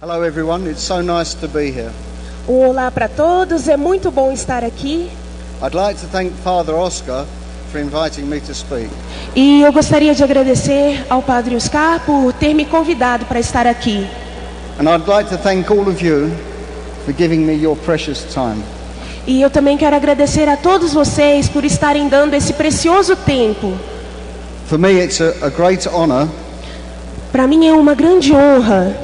Hello everyone, it's so nice to be here. Olá para todos, é muito bom estar aqui. I'd like to thank Father Oscar for inviting me to speak. E eu gostaria de agradecer ao Padre Oscar por ter me convidado para estar aqui. And I'd like to thank all of you for giving me your precious time. E eu também quero agradecer a todos vocês por estarem dando esse precioso tempo. For me it's a great honor, Para mim é uma grande honra,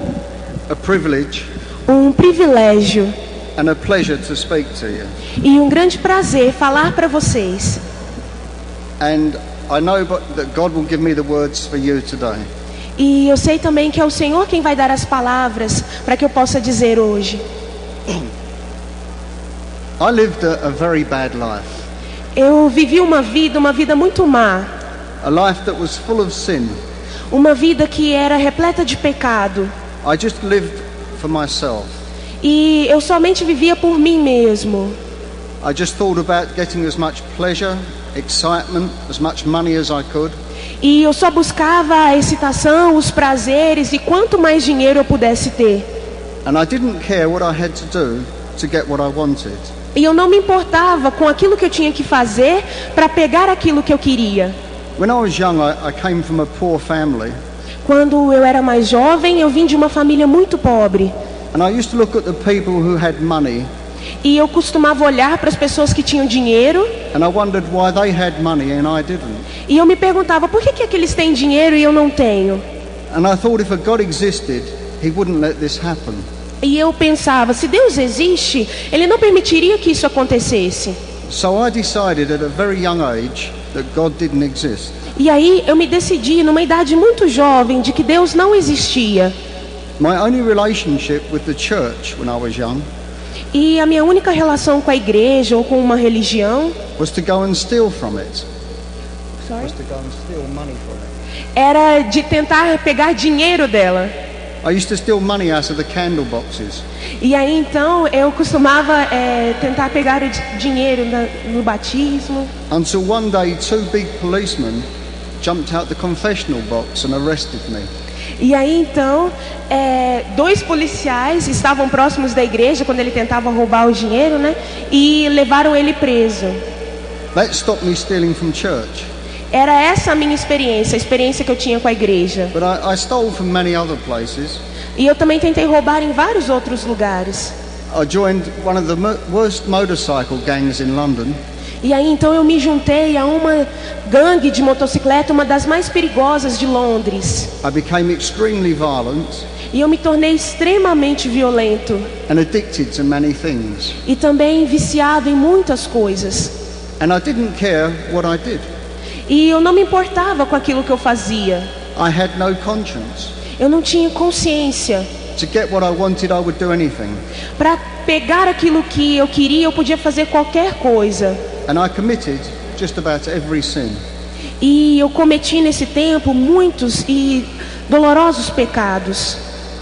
a privilege um privilégio and a pleasure to speak to you. e um grande prazer falar para vocês. And I know that God will give me the words for you today. E eu sei também que é o Senhor quem vai dar as palavras para que eu possa dizer hoje. I lived a very bad life. Eu vivi uma vida muito má. A life that was full of sin. Uma vida que era repleta de pecado. I just lived for myself. E eu somente vivia por mim mesmo. I just thought about getting as much pleasure, excitement, as much money as I could. E eu só buscava a excitação, os prazeres e quanto mais dinheiro eu pudesse ter. And I didn't care what I had to do to get what I wanted. E eu não me importava com aquilo que eu tinha que fazer para pegar aquilo que eu queria. When I was young, I came from a poor family. Quando eu era mais jovem, eu vim de uma família muito pobre. And I used to look at the people who had money. E eu costumava olhar para as pessoas que tinham dinheiro. And I wondered why they had money and I didn't. E eu me perguntava, por que eles têm dinheiro e eu não tenho? And I thought if a God existed, He wouldn't let this happen. E eu pensava, se Deus existe, Ele não permitiria que isso acontecesse. So I decided at a very young age that God didn't exist. E aí eu me decidi, numa idade muito jovem, de que Deus não existia. My only relationship with the church when I was young E a minha única relação com a igreja ou com uma religião was to go and steal from it. Sorry? Was to go and steal money from it. Era de tentar pegar dinheiro dela. I used to steal money out of the candle boxes. E aí então eu costumava tentar pegar o dinheiro no batismo. Until one day 2 big policemen jumped out the confessional box and arrested me. E aí então 2 policiais estavam próximos da igreja quando ele tentava roubar o dinheiro, né? E levaram ele preso. That stopped me stealing from church. Era essa a minha experiência, a experiência que eu tinha com a igreja. But I stole from many other places. E eu também tentei roubar em vários outros lugares. I joined one of the worst motorcycle gangs in London. E aí então eu me juntei a uma gangue de motocicleta, uma das mais perigosas de Londres. I became extremely violent E eu me tornei extremamente violento. and addicted to many things. E também viciado em muitas coisas. And I didn't care what I did. E eu não me importava com aquilo que eu fazia. I had no conscience. Eu não tinha consciência. To get what I wanted, I would do anything. Para pegar aquilo que eu queria, eu podia fazer qualquer coisa. And I committed just about every sin. E eu cometi nesse tempo muitos e dolorosos pecados.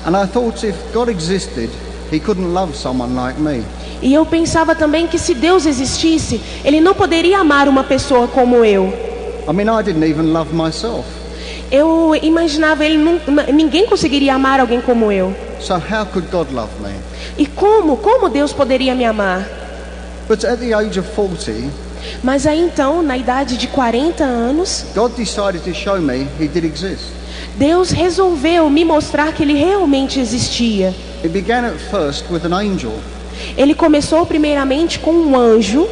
And I thought if God existed, He couldn't love someone like me. E eu pensava também que se Deus existisse, Ele não poderia amar uma pessoa como eu. I mean, I didn't even love myself. Eu imaginava ninguém conseguiria amar alguém como eu. So how could God love me? E como Deus poderia me amar? But at the age of 40, Mas aí então, na idade de 40 anos, God decided to show me He did exist. Deus resolveu me mostrar que Ele realmente existia. It began at first with an angel Ele começou primeiramente com um anjo.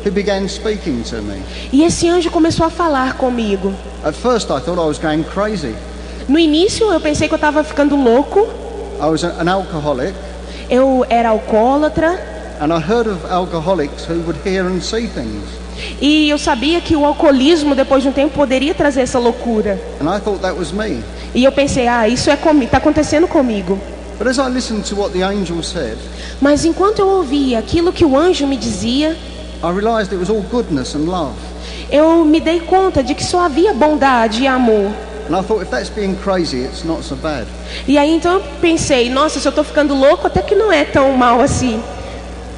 who began speaking to me. E esse anjo começou a falar comigo. At first I thought I was going crazy. No início eu pensei que eu estava ficando louco. I was an alcoholic, Eu era alcoólatra. and I heard of alcoholics who would hear and see things. E eu sabia que o alcoolismo depois de um tempo poderia trazer essa loucura. And I thought that was me. E eu pensei, isso está acontecendo comigo. But as I listened to what the angel said, Mas enquanto eu ouvia aquilo que o anjo me dizia, I realized it was all goodness and love. eu me dei conta de que só havia bondade e amor. And I thought, if that's being crazy, it's not so bad. E aí então eu pensei, nossa, se eu estou ficando louco, até que não é tão mal assim.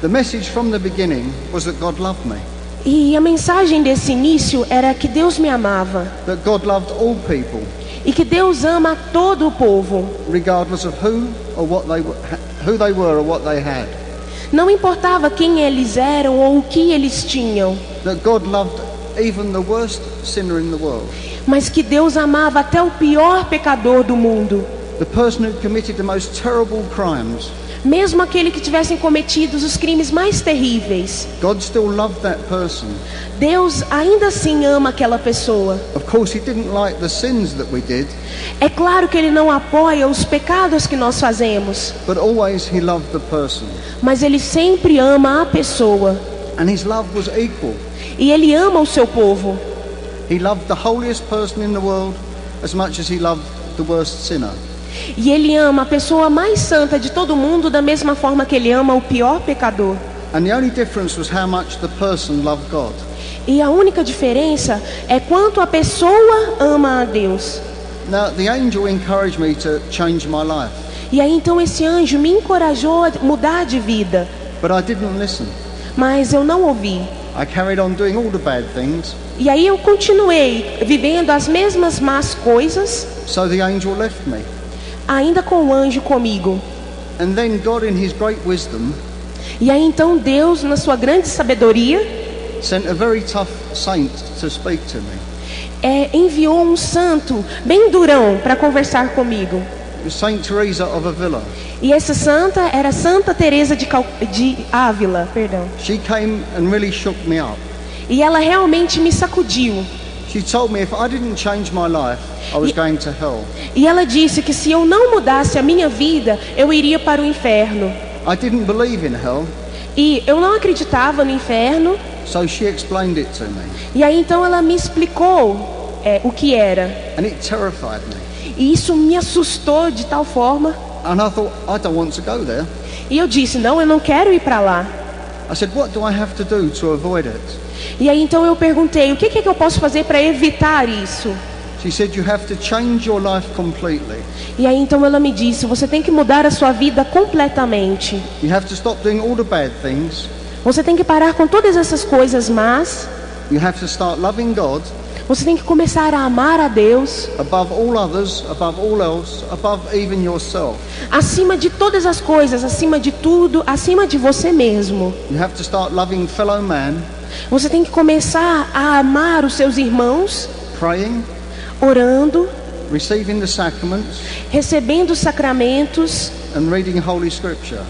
The message from the beginning was that God loved me. E a mensagem desse início era que Deus me amava. That God loved all people. E e que Deus ama a todo o povo, regardless of who they were or what they had. não importava quem eles eram ou o que eles tinham, That God loved even the worst sinner in the world. mas que Deus amava até o pior pecador do mundo, The person who committed the most terrible crimes. mesmo aquele que tivessem cometido os crimes mais terríveis. God still loved that person. Deus ainda assim ama aquela pessoa. Of course, He didn't like the sins that we did, É claro que Ele não apoia os pecados que nós fazemos, but always He loved the person. mas Ele sempre ama a pessoa. And His love was equal. E Ele ama o seu povo. He loved the holiest person in the world as much as He loved the worst sinner. E Ele ama a pessoa mais santa de todo mundo da mesma forma que Ele ama o pior pecador. And the only difference was how much the person loved God. E a única diferença é quanto a pessoa ama a Deus. Now, the angel encouraged me to change my life, E aí então esse anjo me encorajou a mudar de vida, but I didn't listen. mas eu não ouvi. I carried on doing all the bad things, E aí eu continuei vivendo as mesmas más coisas, so the angel left me. ainda com o anjo comigo. And then God, in His great wisdom, E aí então Deus, na sua grande sabedoria, sent a very tough saint to speak to me. Enviou um santo bem durão para conversar comigo. It was Saint Teresa of Avila. E essa santa era Santa Teresa de Ávila, perdão. She came and really shook me up. E ela realmente me sacudiu. She told me if I didn't change my life, I was going to hell. E ela disse que se eu não mudasse a minha vida, eu iria para o inferno. I didn't believe in hell, E eu não acreditava no inferno. so she explained it to me. E aí então ela me explicou o que era. And it terrified me. E isso me assustou de tal forma. And I thought, I don't want to go there. E eu disse, não, eu não quero ir para lá. I said, what do I have to do to avoid it? E aí então eu perguntei, o que é que eu posso fazer para evitar isso? She said, you have to change your life completely. E aí então ela me disse, você tem que mudar a sua vida completamente. You have to stop doing all the bad things. Você tem que parar com todas essas coisas más. You have to start loving God Você tem que começar a amar a Deus above all others, above all else, above even yourself. acima de todas as coisas, acima de tudo, acima de você mesmo. You have to start loving fellow man, Você tem que começar a amar os seus irmãos, praying, orando, receiving the sacraments, recebendo os sacramentos and reading Holy Scripture.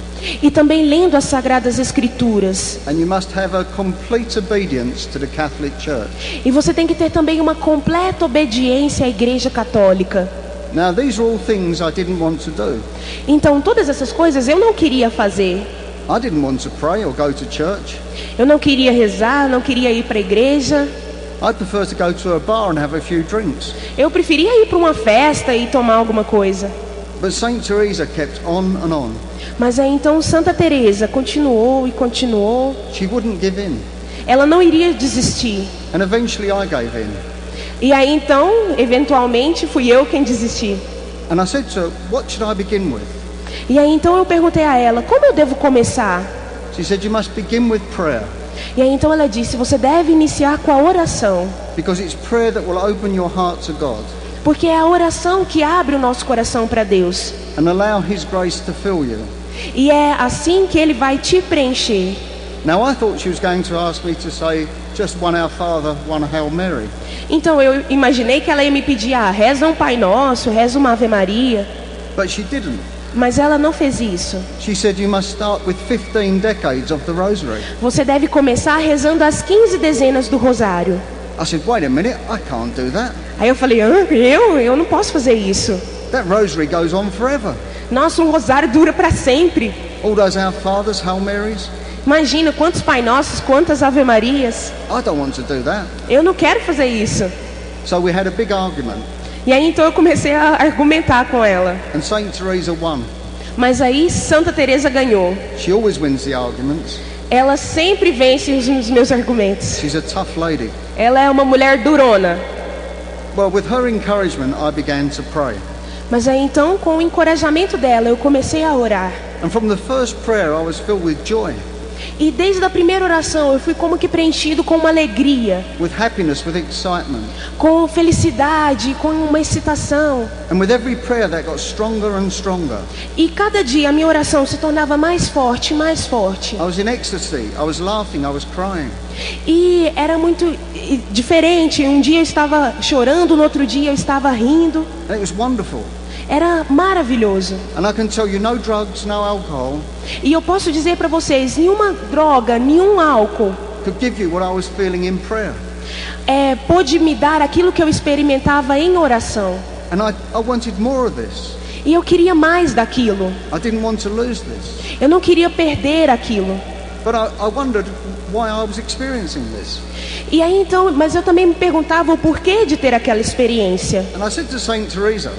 e também lendo as Sagradas Escrituras. And you must have a complete obedience to the Catholic Church. E você tem que ter também uma completa obediência à Igreja Católica. Now, these are all things I didn't want to do. Então, todas essas coisas eu não queria fazer. I didn't want to pray or go to church. Eu não queria rezar, não queria ir para a igreja. I prefer to go to a bar and have a few drinks. Eu preferia ir para uma festa e tomar alguma coisa. But Saint Teresa kept on and on. Mas aí então Santa Teresa continuou e continuou. She wouldn't give in. Ela não iria desistir. And eventually I gave in. E aí então, eventualmente, fui eu quem desisti. And I said to her, what should I begin with? E aí então eu perguntei a ela, como eu devo começar? She said, you must begin with prayer. E aí então ela disse, você deve iniciar com a oração. Because it's prayer that will open your heart to God Porque é a oração que abre o nosso coração para Deus. and allow His grace to fill you. E é assim que Ele vai te preencher. Now I thought she was going to ask me to say just one Our Father, one Hail Mary. Então eu imaginei que ela ia me pedir, reza um Pai Nosso, reza uma Ave Maria. But she didn't. Mas ela não fez isso. She said you must start with 15 decades of the Rosary. Você deve começar rezando as 15 dezenas do Rosário. I said, wait a minute, I can't do that. Aí eu falei, eu não posso fazer isso. That Rosary goes on forever. Nossa, um rosário dura para sempre. All those Our Fathers, Hail Marys. Imagina quantos Pai Nossos, quantas Ave Marias. I don't want to do that. Eu não quero fazer isso. So we had a big argument. E aí então eu comecei a argumentar com ela. And Saint Teresa won. Mas aí Santa Teresa ganhou. She always wins the arguments. Ela sempre vence os meus argumentos. She's a tough lady. Ela é uma mulher durona. Well, with her encouragement, I began to pray. Mas aí então, com o encorajamento dela, eu comecei a orar. And from the first prayer, I was filled with joy. E desde a primeira oração eu fui como que preenchido com uma alegria, with happiness, with excitement. com felicidade, com uma excitação. And with every prayer that got stronger and stronger. E cada dia a minha oração se tornava mais forte, mais forte. I was in ecstasy, I was laughing, I was crying. E era muito diferente. Um dia eu estava chorando, no outro dia eu estava rindo. And it was wonderful. Era maravilhoso. And I can tell you, no drugs, no alcohol E eu posso dizer para vocês, nenhuma droga, nenhum álcool could give you what I was feeling in prayer. pôde me dar aquilo que eu experimentava em oração. And I wanted more of this. E eu queria mais daquilo. I didn't want to lose this. Eu não queria perder aquilo. But I wondered why I was experiencing this. E aí então, mas eu também me perguntava o porquê de ter aquela experiência. And I said to Saint Teresa,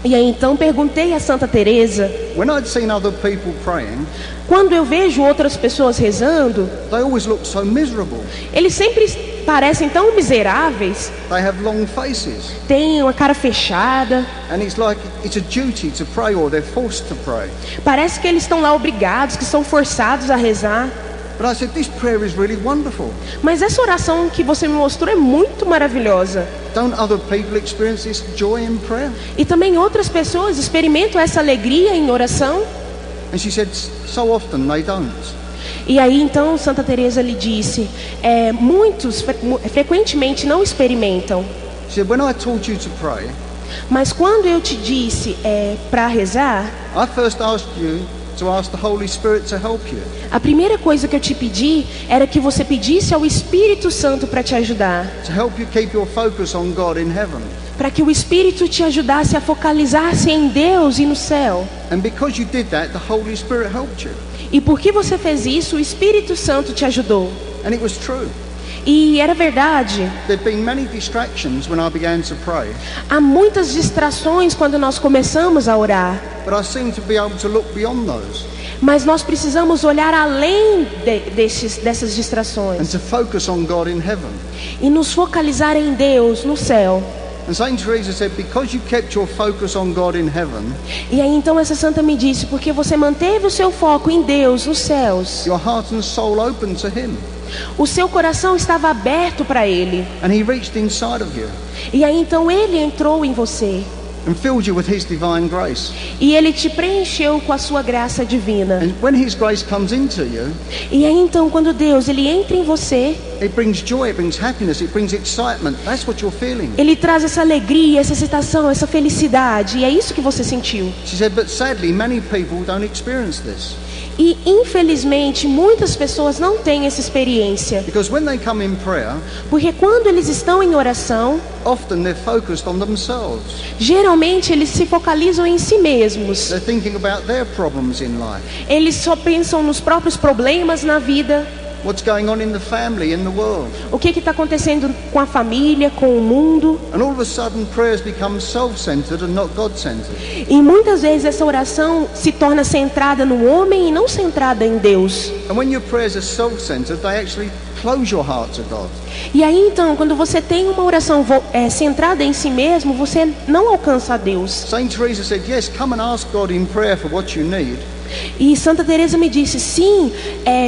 E aí então perguntei a Santa Teresa, when I'd seen other people praying, quando eu vejo outras pessoas rezando, they always look so miserable. eles sempre parecem tão miseráveis, They have long faces. têm uma cara fechada, And it's like it's a duty to pray, or they're forced to pray. parece que eles estão lá obrigados, que são forçados a rezar. But I said, this prayer is really wonderful. Mas essa oração que você me mostrou é muito maravilhosa. Don't other people experience this joy in prayer? E também outras pessoas experimentam essa alegria em oração. And she said, so often they don't. E aí então Santa Teresa lhe disse, muitos frequentemente não experimentam. She said, when I taught you to pray, Mas quando eu te disse para rezar, I first asked you to ask the Holy Spirit to help you. a primeira coisa que eu te pedi era que você pedisse ao Espírito Santo para te ajudar, To help you keep your focus on God in heaven. para que o Espírito te ajudasse a focalizar-se em Deus e no céu. And because you did that, the Holy Spirit helped you. E porque você fez isso, o Espírito Santo te ajudou. And it was true. E era verdade. There'd been many distractions when I began to pray, Há muitas distrações quando nós começamos a orar, but I seemed to be able to look beyond those mas nós precisamos olhar além dessas and distrações to focus on God in heaven. e nos focalizar em Deus, no céu. And Saint Teresa said, because you kept your focus on God in heaven, E aí então essa santa me disse, porque você manteve o seu foco em Deus, nos céus, your heart and soul open to Him, o seu coração estava aberto para Ele. and He reached inside of you E aí então Ele entrou em você and filled you with His divine grace. e Ele te preencheu com a sua graça divina. And when His grace comes into you, E aí então quando Deus Ele entra em você, it brings joy, it brings happiness, it brings excitement. That's what you're feeling. Ele traz essa alegria, essa excitação, essa felicidade. E é isso que você sentiu. She said, but sadly, many people don't experience this. E infelizmente muitas pessoas não têm essa experiência, Because when they come in prayer, porque quando eles estão em oração, often they're focused on themselves. geralmente eles se focalizam em si mesmos. They're thinking about their problems in life. Eles só pensam nos próprios problemas na vida. What's going on in the family, in the world. O que está acontecendo com a família, com o mundo. And all of a sudden prayers become self-centered and not God-centered. E muitas vezes essa oração se torna centrada no homem e não centrada em Deus. And when your prayers are self-centered, they actually close your heart to God. E aí então, quando você tem uma oração centrada em si mesmo, você não alcança a Deus. Saint Teresa said, yes, come and ask God in prayer for what you need. E Santa Teresa me disse, sim,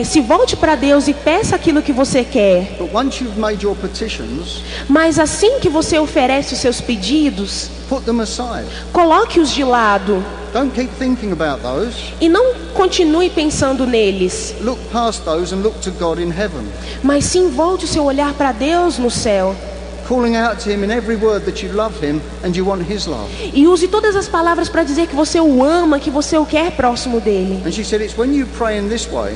se volte para Deus e peça aquilo que você quer. But once you've made your petitions, Mas assim que você oferece os seus pedidos, put them aside. coloque-os de lado Don't keep thinking about those. e não continue pensando neles. Look past those and look to God in heaven. Mas sim, volte o seu olhar para Deus no céu. Calling out to Him in every word that you love Him and you want His love. E use todas as palavras para dizer que você o ama, que você o quer próximo dele. And she said, it's when you pray in this way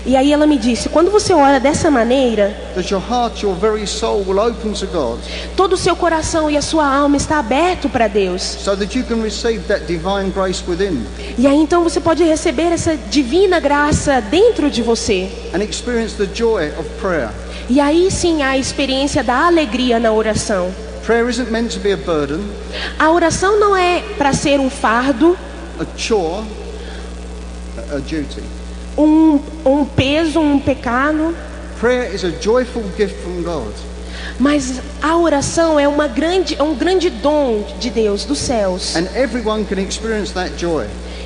E aí ela me disse, quando você ora dessa maneira, that your heart, your very soul will open to God, todo o seu coração e a sua alma está aberto para Deus. so that you can receive that divine grace within E aí então você pode receber essa divina graça dentro de você. and experience the joy of prayer. E aí sim há a experiência da alegria na oração. Prayer isn't meant to be a burden, A oração não é para ser um fardo, a chore, a duty. um peso, um pecado. Prayer is a joyful gift from God. Mas a oração é um grande dom de Deus, dos céus. And everyone can experience that joy.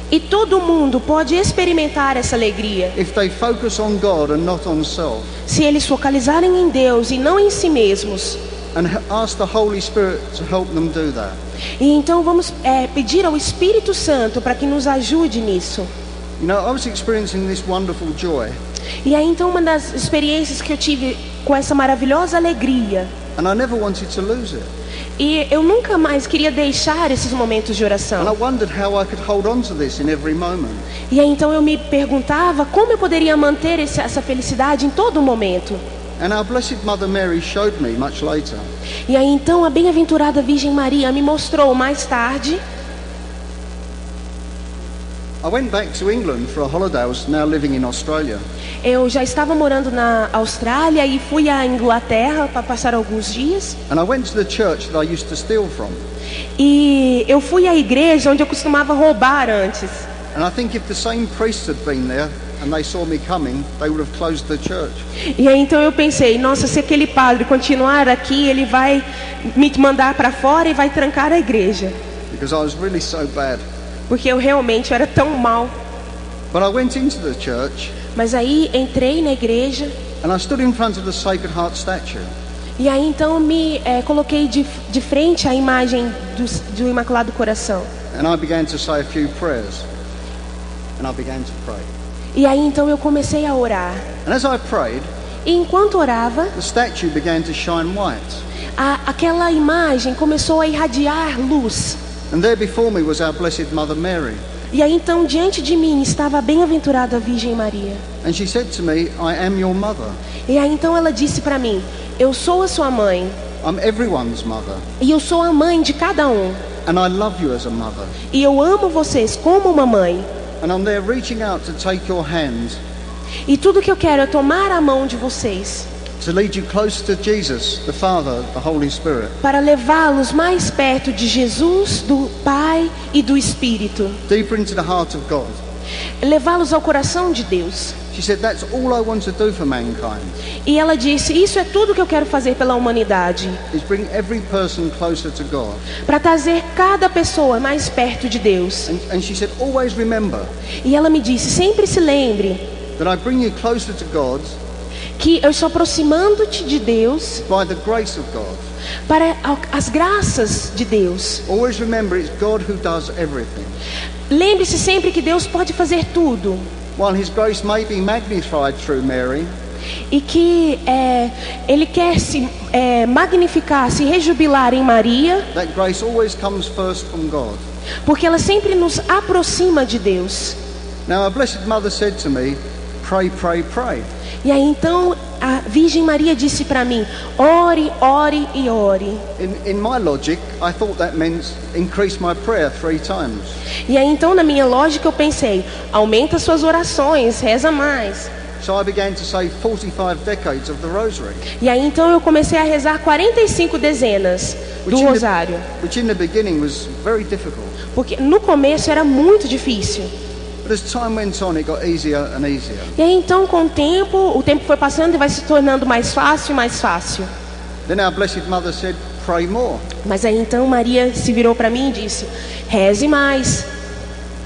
E todo mundo pode experimentar essa alegria if they focus on God and not on self, se eles focalizarem em Deus e não em si mesmos. and ask the Holy Spirit to help them do that. E então vamos pedir ao Espírito Santo para que nos ajude nisso. You know, I was experiencing this wonderful joy, E aí então uma das experiências que eu tive com essa maravilhosa alegria, and I never wanted to lose it. e eu nunca mais queria deixar esses momentos de And I oração. wondered how I could hold on to this in every moment. E aí então eu me perguntava como eu poderia manter essa felicidade em todo momento. And our Blessed Mother Mary showed me much later. E aí então a bem-aventurada Virgem Maria me mostrou mais tarde. I went back to England for a holiday. I was now living in Australia. Eu já estava morando na Austrália e fui à Inglaterra para passar alguns dias. And I went to the church that I used to steal from. E eu fui à igreja onde eu costumava roubar antes. And I think if the same priests had been there and they saw me coming, they would have closed the church. E aí então eu pensei, nossa, se aquele padre continuar aqui, ele vai me mandar para fora e vai trancar a igreja. Because I was really so bad. Porque eu realmente era tão mal. But I went into the church Mas aí entrei na igreja and I stood in front of the Sacred Heart statue. e aí então me coloquei de frente à imagem do Imaculado Coração. And I began to say a few prayers. And I began to pray. E aí então eu comecei a orar. And as I prayed, E enquanto orava, the statue began to shine white. aquela imagem começou a irradiar luz. And there before me was our Blessed Mother Mary. E aí então diante de mim estava a bem-aventurada Virgem Maria. And she said to me, I am your mother. E aí então ela disse para mim, eu sou a sua mãe. I'm everyone's mother. E eu sou a mãe de cada um. And I love you as a mother. E eu amo vocês como uma mãe. And I'm there reaching out to take your hand, E tudo que eu quero é tomar a mão de vocês, to lead you close to Jesus, the Father, the Holy Spirit, para levá-los mais perto de Jesus, do Pai e do Espírito. deeper into the heart of God. Levá-los ao coração de Deus. She said, that's all I want to do for mankind, E ela disse, isso é tudo que eu quero fazer pela humanidade. is bring every person closer to God. Para trazer cada pessoa mais perto de Deus. And she said, always remember E ela me disse, sempre se lembre that I bring you closer to God que eu estou aproximando-te de Deus by the grace of God. para as graças de Deus. Always remember it's God who does everything. Lembre-se sempre que Deus pode fazer tudo. While His grace may be magnified through Mary, E que Ele quer se magnificar, se rejubilar em Maria, that grace always comes first from God. porque ela sempre nos aproxima de Deus. Now, our Blessed Mother said to me, pray, pray, pray. E aí então a Virgem Maria disse para mim, ore, ore e ore. In my logic, I thought that meant increase my prayer 3 times. E aí então na minha lógica eu pensei, aumenta suas orações, reza mais. So I began to say 45 decades of the Rosary, E aí então eu comecei a rezar 45 dezenas do rosário. which in the beginning was very difficult. Porque no começo era muito difícil. But as time went on, it got easier and easier. E aí então com o tempo foi passando e vai se tornando mais fácil e mais fácil. Then our Blessed Mother said, pray more. Mas aí então Maria se virou para mim e disse, reze mais.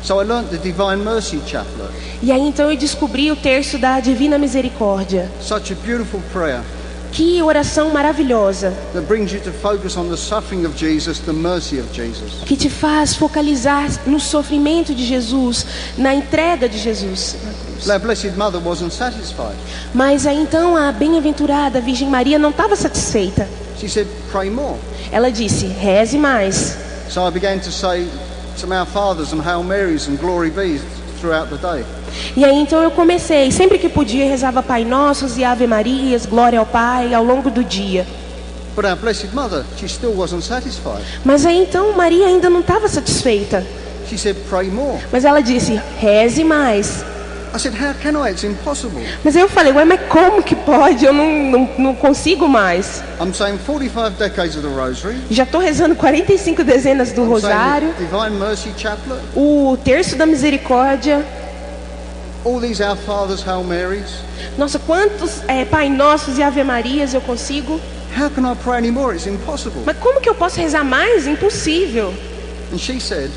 So I learnt the Divine Mercy Chaplet, E aí então eu descobri o terço da Divina Misericórdia. such a beautiful prayer Que oração maravilhosa, that brings you to focus on the suffering of Jesus, the mercy of Jesus. que te faz focalizar no sofrimento de Jesus, na entrega de Jesus na cruz. Our Blessed Mother wasn't satisfied. Mas aí então a bem-aventurada Virgem Maria não estava satisfeita. She said, pray more. Ela disse, reze mais. So I began to say some Our Fathers and Hail Marys and Glory Be's throughout the day. E aí então eu comecei, sempre que podia, rezava Pai Nossos e Ave Marias, Glória ao Pai, ao longo do dia. But our Blessed Mother, she still wasn't satisfied. Mas aí então Maria ainda não estava satisfeita. She said, pray more. Mas ela disse, reze mais. I said, how can I? It's impossible. Mas aí eu falei, ué, mas como que pode? Eu não consigo mais. I'm saying 45 decades of the Rosary. Já estou rezando 45 dezenas do I'm rosário, saying the Divine Mercy Chaplet. o terço da misericórdia. All these Our Fathers, Hail Marys. Nossa, quantos Pai Nossos e Ave Marias eu consigo? How can I pray anymore? It's impossible. Mas como que eu posso rezar mais? Impossível. And she said,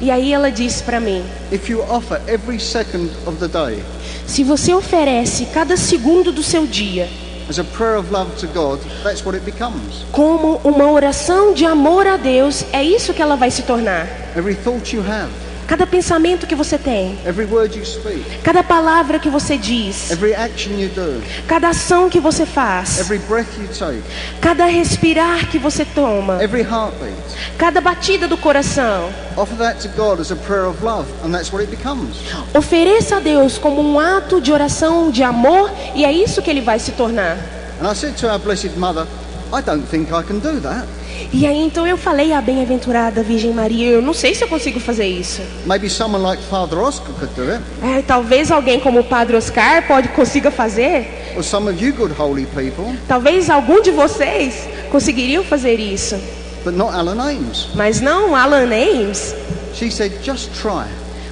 E aí ela disse para mim: if you offer every second of the day se você oferece cada segundo do seu dia as a prayer of love to God, that's what it becomes. como uma oração de amor a Deus, é isso que ela vai se tornar. Every thought you have, Cada pensamento que você tem, every word you speak, cada palavra que você diz, every action you do, cada ação que você faz, every breath you take, cada respirar que você toma, every heartbeat, cada batida do coração, offer that to God as a prayer of love, and that's what it becomes. ofereça a Deus como um ato de oração de amor, e é isso que ele vai se tornar. And I said to our Blessed Mother, I don't think I can do that. E aí então eu falei à bem-aventurada Virgem Maria: eu não sei se eu consigo fazer isso. Maybe someone like Father Oscar could do it, Talvez alguém como o Padre Oscar consiga fazer. or some of you good holy people, Talvez algum de vocês conseguiriam fazer isso. but not Alan Ames. Mas não Alan Ames. She said, just try.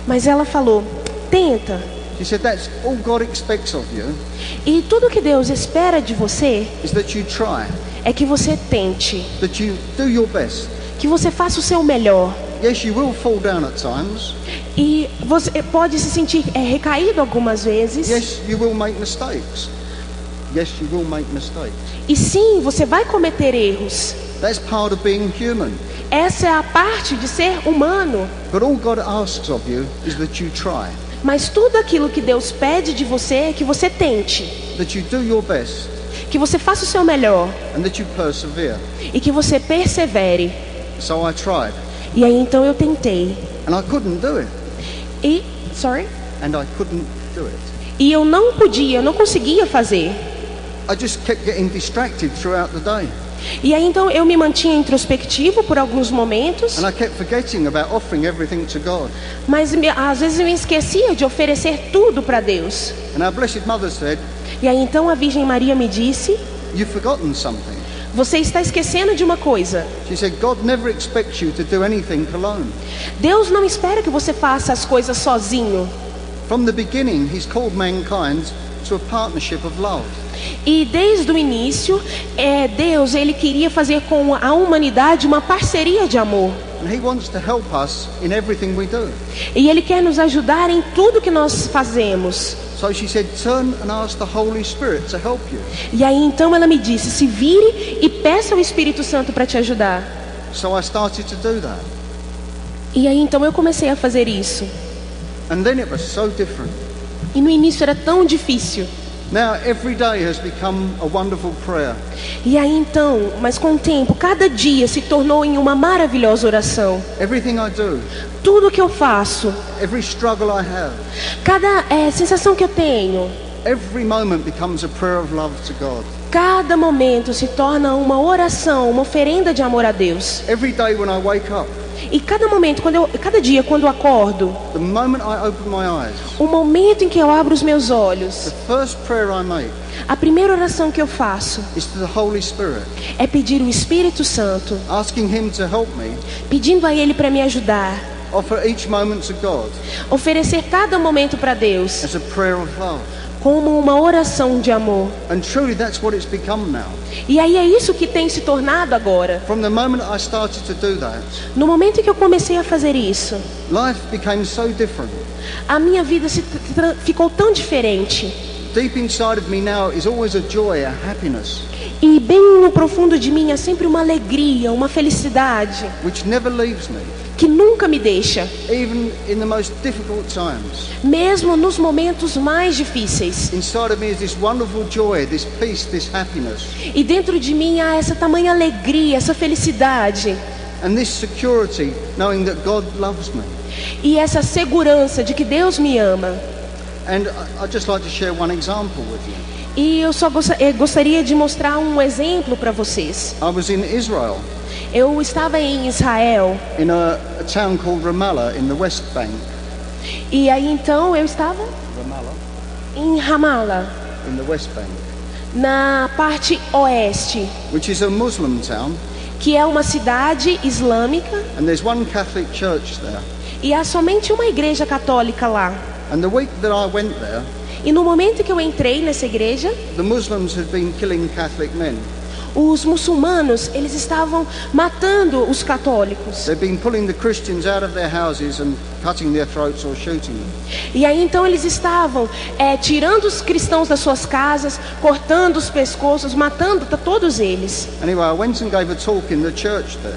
Mas ela falou: tenta. She said, that's all God expects of you, E tudo que Deus espera de você is that you try, é que você tente, that you do your best. que você faça o seu melhor. Yes, you will fall down at times. E você pode se sentir recaído algumas vezes. Yes, you will make mistakes. Yes, you will make mistakes. E sim, você vai cometer erros. That's part of being human. Essa é a parte de ser humano. But all God asks of you is that you try, Mas tudo aquilo que Deus pede de você é que você tente, that you do your best, que você faça o seu melhor and that you persevere. e que você persevere. So I tried, E aí então eu tentei. and I couldn't do it. E eu não podia, eu não conseguia fazer. I just kept getting distracted throughout the day, E aí então eu me mantinha introspectivo por alguns momentos, and I kept forgetting about offering everything to God. mas às vezes eu me esquecia de oferecer tudo para Deus. And our Blessed Mother said, E aí então a Virgem Maria me disse: you've forgotten something. você está esquecendo de uma coisa. She said, God never expects you to do anything alone. Deus não espera que você faça as coisas sozinho. From the beginning, He's called mankind to a partnership of love. E desde o início, Deus ele queria fazer com a humanidade uma parceria de amor. And He wants to help us in everything we do. E Ele quer nos ajudar em tudo que nós fazemos. So she said, turn and ask the Holy Spirit to help you. E aí então ela me disse: se vire e peça ao Espírito Santo para te ajudar. So I started to do that. E aí então eu comecei a fazer isso. And then it was so different. E no início era tão difícil. Now every day has become a wonderful prayer. E aí então, mas com o tempo, cada dia se tornou em uma maravilhosa oração. Everything I do, Tudo que eu faço, every struggle I have, cada sensação que eu tenho, every moment becomes a prayer of love to God. cada momento se torna uma oração, uma oferenda de amor a Deus. Every day when I wake up, E cada momento, cada dia quando eu acordo, the moment I open my eyes, o momento em que eu abro os meus olhos, the first prayer I make a primeira oração que eu faço is to the Holy Spirit, é pedir o Espírito Santo, asking Him to help me pedindo a Ele para me ajudar, offer each moment to God oferecer cada momento para Deus as a prayer of love. como uma oração de amor. And truly that's what it's become now. E aí é isso que tem se tornado agora. From the moment I started to do that, No momento em que eu comecei a fazer isso, life became so different. a minha vida ficou tão diferente. Deep inside of me now is always a joy, a happiness, E bem no profundo de mim é sempre uma alegria, uma felicidade which never leaves me, que nunca me deixa, even in the most difficult times. mesmo nos momentos mais difíceis. Inside of me is this wonderful joy, this peace, this happiness, E dentro de mim há essa tamanha alegria, essa felicidade and this security knowing that God loves me. e essa segurança de que Deus me ama. And I'd just like to share one example with you. E eu só gostaria de mostrar um exemplo para vocês. I was in Israel, Eu estava em Israel in a town called Ramallah in the West Bank. e aí então eu estava Ramallah, em Ramallah, in the West Bank, na parte oeste, which is a Muslim town, que é uma cidade islâmica, and there's one Catholic church there. e há somente uma igreja católica lá. And the week that I went there, E no momento que eu entrei nessa igreja, the Muslims had been killing Catholic men. os muçulmanos, eles estavam matando os católicos. They've been pulling the Christians out of their houses and cutting their throats or shooting them. E aí então eles estavam tirando os cristãos das suas casas, cortando os pescoços, matando todos eles. Anyway, I went and gave a talk in the church there.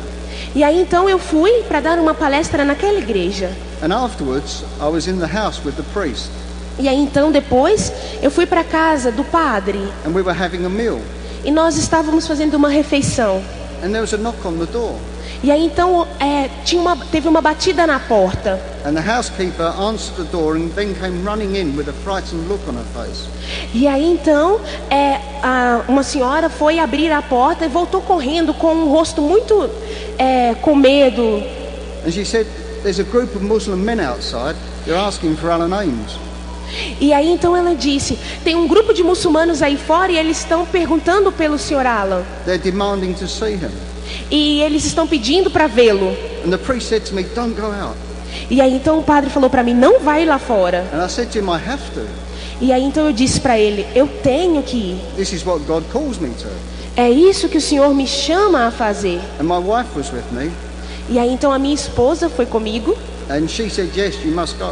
E aí então eu fui para dar uma palestra naquela igreja. And afterwards, I was in the house with the priest. E aí então depois eu fui para a casa do padre. And we were having a meal. E nós estávamos fazendo uma refeição. And there was a knock on the door. E aí então teve uma batida na porta. And the housekeeper answered the door and then came running in with a frightened look on her face. E aí então uma senhora foi abrir a porta e voltou correndo com um rosto muito com medo. And she said, "There's a group of Muslim men outside. They're asking for Alan Ames." E aí então ela disse: tem um grupo de muçulmanos aí fora e eles estão perguntando pelo Sr. Alan. They're demanding to see him. E eles estão pedindo para vê-lo. And the priest said to me, "Don't go out." E aí então o padre falou para mim: não vai lá fora. And I said to him, "I have to. E aí então eu disse para ele: eu tenho que ir. This is what God calls me to." É isso que o Senhor me chama a fazer. And my wife was with me. E aí então a minha esposa foi comigo. And she said, "Yes, you must go."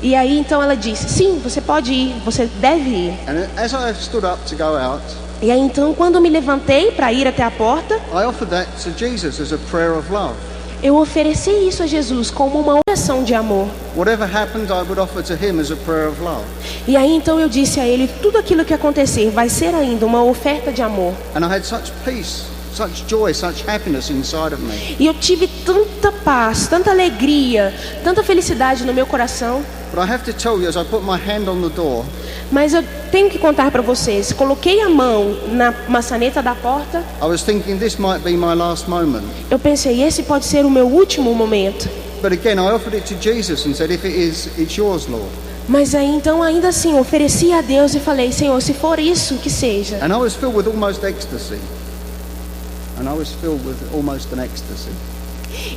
E aí então ela disse: sim, você pode ir, você deve ir. And as I stood up to go out, E aí então quando eu me levantei para ir até a porta, I offered that to Jesus as a prayer of love. eu ofereci isso a Jesus como uma oração de amor. Whatever happened, I would offer to him as a prayer of love. E aí então eu disse a ele: tudo aquilo que acontecer vai ser ainda uma oferta de amor. And I had such peace, such joy, such happiness inside of me. E eu tive tanta paz, tanta alegria, tanta felicidade no meu coração. But I have to tell you, as I put my hand on the door, Mas eu tenho que contar para vocês, coloquei a mão na maçaneta da porta, I was thinking this might be my last moment. eu pensei, esse pode ser o meu último momento. But again, I offered it to Jesus and said, "If it is, it's yours, Lord." Mas aí então ainda assim ofereci a Deus e falei: Senhor, se for isso, que seja. And I was filled with almost ecstasy. And I was filled with almost an ecstasy.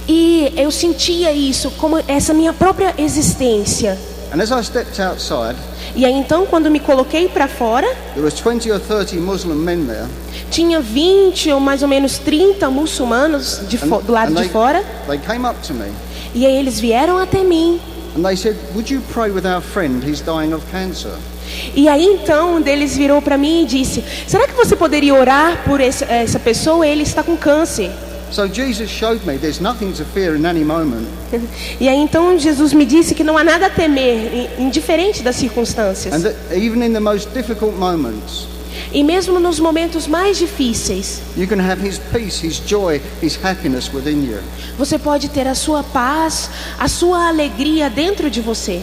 E eu sentia isso como essa minha própria existência. And as I stepped outside, E aí então quando me coloquei para fora, there was 20 or 30 Muslim men there. tinha 20 ou mais ou menos 30 muçulmanos do lado de fora. They came up to me E aí eles vieram até mim. and they said, "Would you pray with our friend? He's dying of cancer." E aí então um deles virou para mim e disse: será que você poderia orar por essa pessoa? Ele está com câncer. So Jesus showed me there's nothing to fear in any moment. E aí então Jesus me disse que não há nada a temer, indiferente das circunstâncias. And that even in the most difficult moments, E mesmo nos momentos mais difíceis, you can have his peace, his joy, his happiness within you. você pode ter a sua paz, a sua alegria dentro de você.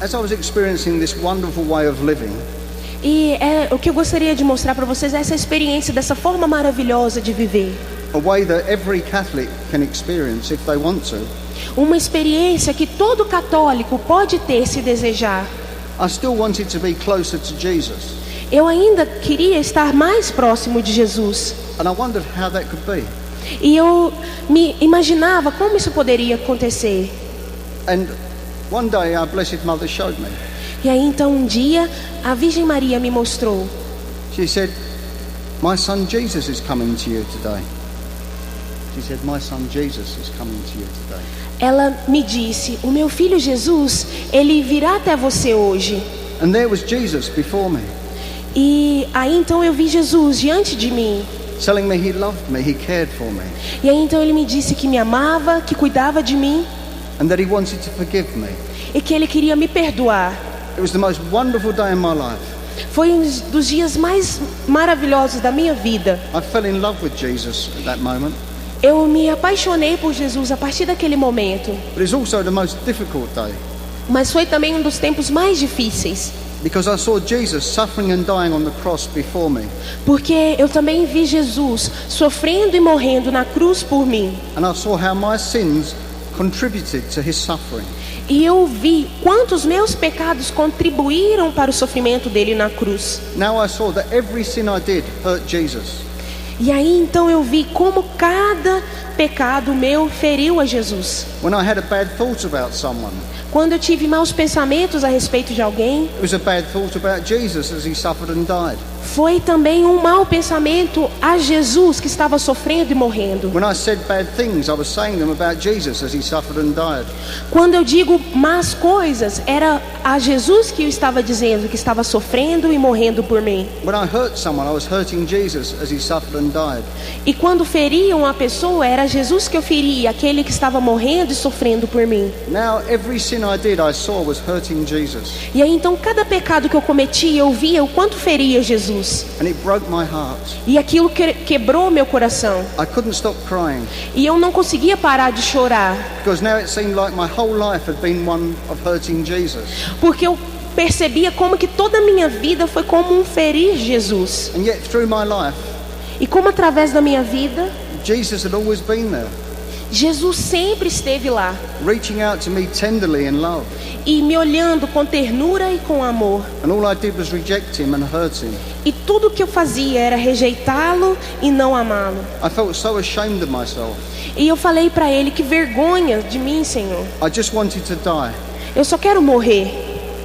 As I was experiencing this wonderful way of living, E o que eu gostaria de mostrar para vocês é essa experiência dessa forma maravilhosa de viver. a way that every Catholic can experience if they want to, Uma experiência que todo católico pode ter se desejar. I still wanted to be closer to Jesus. Eu ainda queria estar mais próximo de Jesus. And I wondered how that could be. E eu me imaginava como isso poderia acontecer. And one day our Blessed Mother showed me. E aí então um dia a Virgem Maria me mostrou. She said, "My son Jesus is coming to you today." She said, "My son Jesus is coming to you today." Ela me disse: o meu filho Jesus, ele virá até você hoje. And there was Jesus before me, E aí então eu vi Jesus diante de mim. telling me he loved me, he cared for me, E aí então ele me disse que me amava, que cuidava de mim and that he wanted to forgive me. e que ele queria me perdoar. It was the most wonderful day in my life. Foi um dos dias mais maravilhosos da minha vida. I fell in love with Jesus at that moment, Eu me apaixonei por Jesus a partir daquele momento. but it's also the most difficult day Mas foi também um dos tempos mais difíceis, because I saw Jesus suffering and dying on the cross before me, porque eu também vi Jesus sofrendo e morrendo na cruz por mim. and I saw how my sins contributed to his suffering. E eu vi quantos meus pecados contribuíram para o sofrimento dele na cruz. Now I saw that every sin I did hurt Jesus. E aí então eu vi como cada pecado meu feriu a Jesus. When I had a bad thought about someone, Quando eu tive maus pensamentos a respeito de alguém, it was a bad thought about Jesus as he suffered and died. foi também um mau pensamento a Jesus que estava sofrendo e morrendo. When I said bad things, I was saying them about Jesus as he suffered and died. Quando eu digo más coisas, era a Jesus que eu estava dizendo, que estava sofrendo e morrendo por mim. When I hurt someone, I was hurting Jesus as he suffered and died. E quando feriam uma pessoa, era Jesus que eu feria, aquele que estava morrendo e sofrendo por mim. Now, every sin I did, I saw was hurting Jesus. E aí então cada pecado que eu cometi, eu via o quanto feria Jesus. And it broke my heart. E aquilo quebrou meu coração. I couldn't stop crying E eu não conseguia parar de chorar, because now it seemed like my whole life had been one of hurting Jesus. porque eu percebia como que toda a minha vida foi como um ferir Jesus. And yet, through my life, E como através da minha vida, Jesus had always been there, Jesus sempre esteve lá. reaching out to me tenderly in love. E me olhando com ternura e com amor. And all I did was reject him and hurt him. E tudo que eu fazia era rejeitá-lo e não amá-lo. I felt so ashamed of myself. E eu falei para ele, que vergonha de mim, Senhor. I just wanted to die. Eu só quero morrer.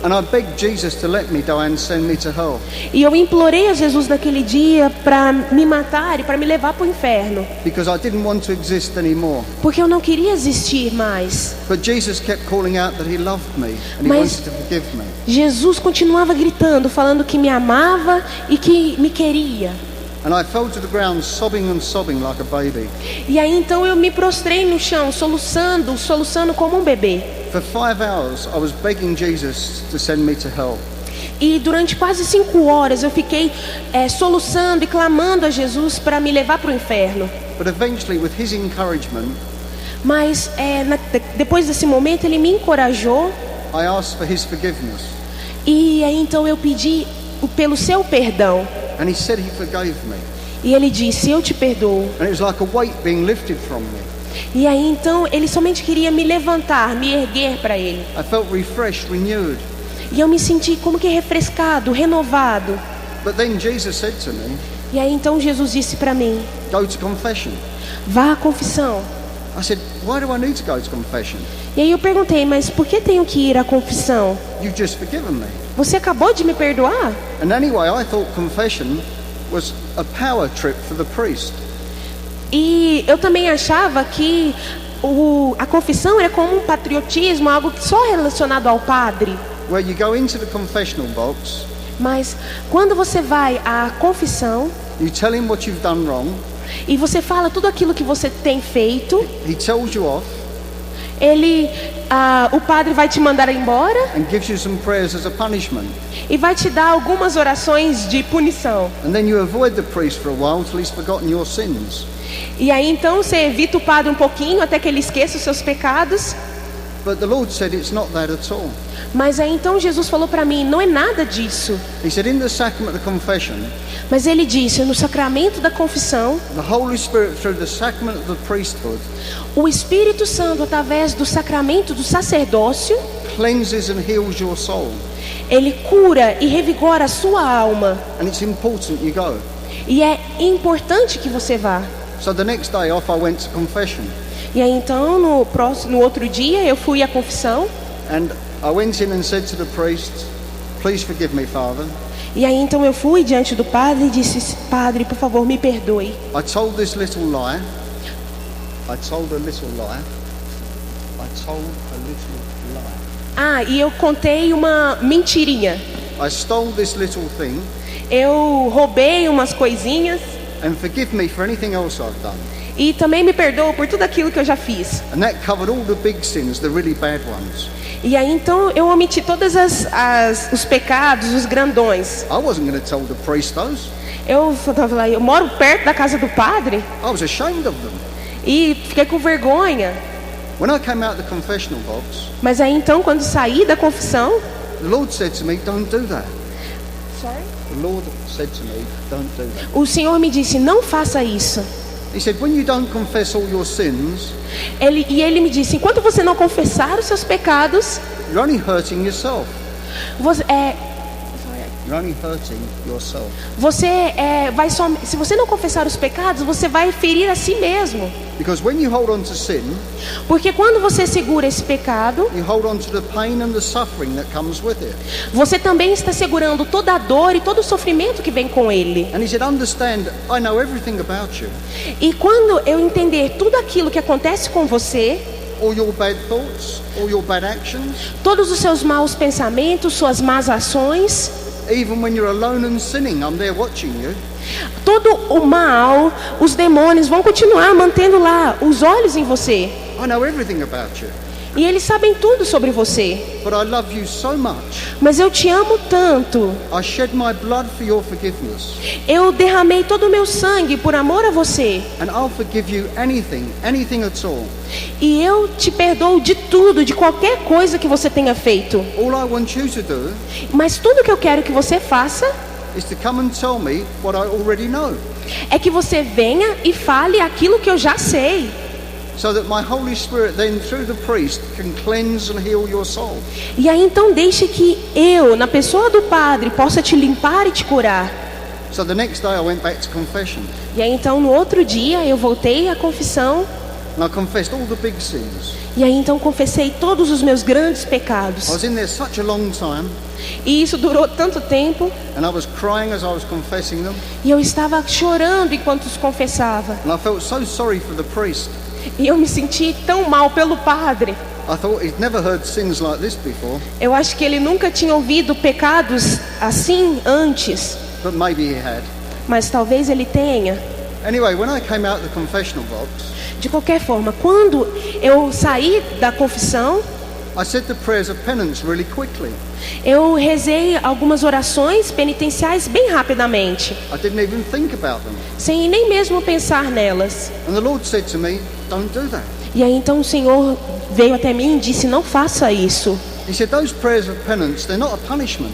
And I begged Jesus to let me die and send me to hell. E eu implorei a Jesus naquele dia para me matar e para me levar para o inferno. Because I didn't want to exist anymore. Porque eu não queria existir mais. But Jesus kept calling out that he loved me and he Mas- wanted to forgive me. Jesus continuava gritando, falando que me amava e que me queria. And I fell to the ground sobbing and sobbing like a baby. E aí então eu me prostrei no chão, soluçando como um bebê. For 5 hours I was begging Jesus to send me to hell. E durante quase 5 horas eu fiquei soluçando e clamando a Jesus para me levar para o inferno. But eventually, with his encouragement, Mas depois desse momento ele me encorajou. I asked for his forgiveness. E aí então eu pedi pelo seu perdão. And he said he forgave me. E ele disse, eu te perdoo. And it was like a weight being lifted from me. E aí então ele somente queria me levantar, me erguer para ele. I felt refreshed, renewed. E eu me senti como que refrescado, renovado. But then Jesus said to me, E aí então Jesus disse para mim, go to confession. vá à confissão. I said, why do I need to go to confession? E aí eu perguntei, mas por que tenho que ir à confissão? You've just forgiven me. Você acabou de me perdoar? And anyway, I thought confession was a power trip for the priest. E eu também achava que a confissão era como um patriotismo, algo só relacionado ao padre. Where you go into the confessional box, Mas quando você vai à confissão you tell him what you've done wrong, e você fala tudo aquilo que você tem feito, he tells you off o padre vai te mandar embora and gives you some prayers as a punishment. e vai te dar algumas orações de punição. And then you avoid the priest for a while till he's forgotten your sins. E aí então você evita o padre um pouquinho até que ele esqueça os seus pecados. But the Lord said it's not that at all. Mas aí então Jesus falou para mim, não é nada disso. He said in the sacrament of confession, Mas ele disse, no sacramento da confissão, the Holy Spirit through the sacrament of the priesthood o Espírito Santo, através do sacramento do sacerdócio, cleanses and heals your soul. ele cura e revigora a sua alma. And it's important you go. E é importante que você vá. So the next day off I went to confession. E aí então, no outro dia, eu fui à confissão. And I went in and said to the priest, please forgive me, Father. E aí então eu fui diante do padre e disse, padre, por favor, me perdoe. I told this little lie. I told a little lie. I told a little lie. E eu contei uma mentirinha. I stole this little thing. Eu roubei umas coisinhas. And forgive me for anything else I've done. E também me perdoa por tudo aquilo que eu já fiz. And that covered all the big sins, the really bad ones. E aí então eu omiti todos os pecados, os grandões. I wasn't going to tell the priest those. Eu moro perto da casa do padre I was ashamed of them. e fiquei com vergonha. When I came out the confessional box, Mas aí então, quando saí da confissão, the Lord said to me, don't do that. The Lord said to me, don't do that. o Senhor me disse, não faça isso. He said, when you don't confess all your sins, Ele me disse, enquanto você não confessar os seus pecados, you're only hurting yourself. you're only hurting yourself. Se você não confessar os pecados, você vai ferir a si mesmo. Because when you hold on to sin, Porque quando você segura esse pecado, you hold on to the pain and the suffering that comes with it. você também está segurando toda a dor e todo o sofrimento que vem com ele. And he said, understand, I know everything about you. E quando eu entender tudo aquilo que acontece com você, All your bad thoughts, all your bad actions, todos os seus maus pensamentos, suas más ações, even when you're alone and sinning, I'm there watching you. todo o mal, os demônios vão continuar mantendo lá os olhos em você. I know everything about you. E eles sabem tudo sobre você. But I love you so much. Mas eu te amo tanto. I shed my blood for your forgiveness. Eu derramei todo o meu sangue por amor a você. And I'll forgive you anything at all. E eu te perdoo de tudo, de qualquer coisa que você tenha feito. All I want you to do Mas tudo que eu quero que você faça is to come and tell me what I already know. é que você venha e fale aquilo que eu já sei. So that my Holy Spirit then through the priest can cleanse and heal your soul. E aí então deixe que eu, na pessoa do Padre, possa te limpar e te curar. So the next day I went back to confession. E aí então no outro dia eu voltei à confissão. And I confessed all the big sins. E aí então confessei todos os meus grandes pecados. I was in there such a long time. E isso durou tanto tempo. And I was crying as I was confessing them. E eu estava chorando enquanto os confessava. And I felt so sorry for the priest. E eu me senti tão mal pelo padre. I thought he'd never heard sins like this before. Eu acho que ele nunca tinha ouvido pecados assim antes. But maybe he had. Mas talvez ele tenha. Anyway, when I came out the confessional box, De qualquer forma, quando eu saí da confissão, I said the prayers of penance really quickly. eu rezei algumas orações penitenciais bem rapidamente, I didn't even think about them. sem nem mesmo pensar nelas. And the Lord said to me, don't do that. E aí então o Senhor veio até mim e disse: não faça isso. He said those prayers of penance, they're not a punishment.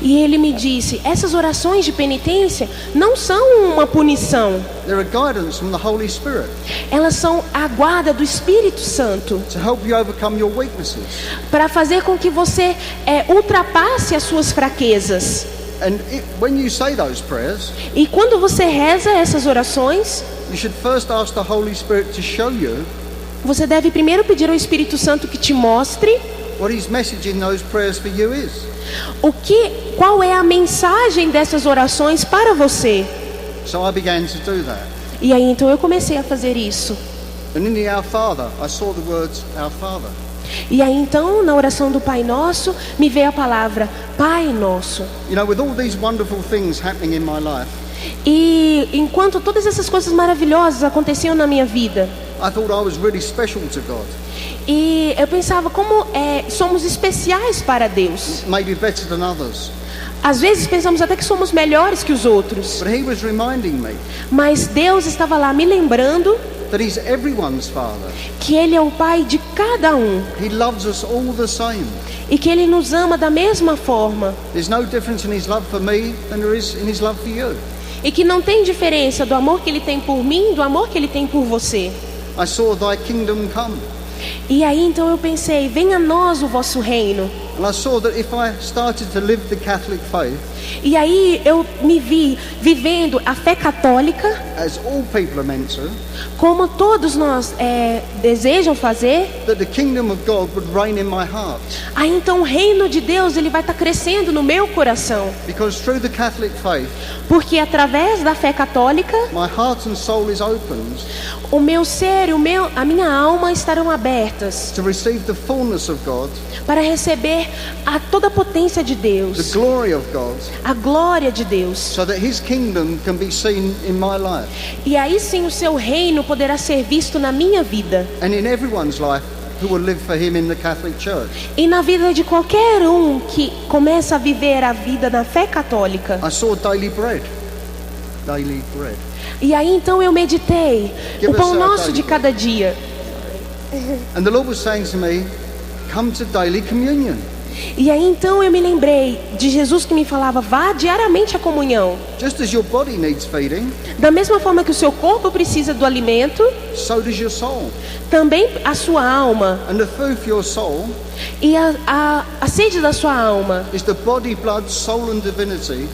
E ele me disse: essas orações de penitência não são uma punição. They're a guidance from the Holy Spirit Elas são a guarda do Espírito Santo to help you overcome your weaknesses. para fazer com que você ultrapasse as suas fraquezas. And when you say those prayers, E quando você reza essas orações, you should first ask the Holy Spirit to show you você deve primeiro pedir ao Espírito Santo que te mostre what His message in those prayers for you is. qual é a mensagem dessas orações para você. So I began to do that. E aí então eu comecei a fazer isso. And in the Our Father, I saw the words, Our Father. E aí então, na oração do Pai Nosso, me veio a palavra Pai Nosso. You know, with all these wonderful things happening in my life, E enquanto todas essas coisas maravilhosas aconteciam na minha vida, I thought I was really special to God. e eu pensava como somos especiais para Deus. Maybe better than others. Às vezes pensamos até que somos melhores que os outros. But He was reminding me Mas Deus estava lá me lembrando that He's everyone's Father. que Ele é o Pai de cada um. He loves us all the same. E que Ele nos ama da mesma forma. There's no difference in His love for me than there is in His love for you. E que não tem diferença do amor que Ele tem por mim, do amor que Ele tem por você. I saw Thy kingdom come. E aí então eu pensei: venha a nós o vosso reino. And I saw that if I started to live the Catholic faith, E aí eu me vi vivendo a fé católica, as all people are meant to, como todos nós desejam fazer. that the kingdom of God would reign in my heart. Aí então o reino de Deus ele vai estar crescendo no meu coração. Because through the Catholic faith, Porque através da fé católica, my heart and soul is opened o meu ser e a minha alma estarão abertas to receive the fullness of God, para receber toda a potência de the Deus, glory of God, a glória de Deus. so that His kingdom can be seen in my life E aí sim o seu reino poderá ser visto na minha vida and in everyone's life who will live for Him in the Catholic Church. e na vida de qualquer um que começa a viver a vida na fé católica. I saw daily bread. Daily bread. E aí então eu meditei o pão nosso de cada dia. And the Lord was saying to me, come to daily communion. E aí então eu me lembrei de Jesus que me falava: vá diariamente à comunhão. Just as your body needs feeding, Da mesma forma que o seu corpo precisa do alimento, so does your soul. também a sua alma. And the food for your soul E a sede da sua alma is the body, blood, soul and divinity.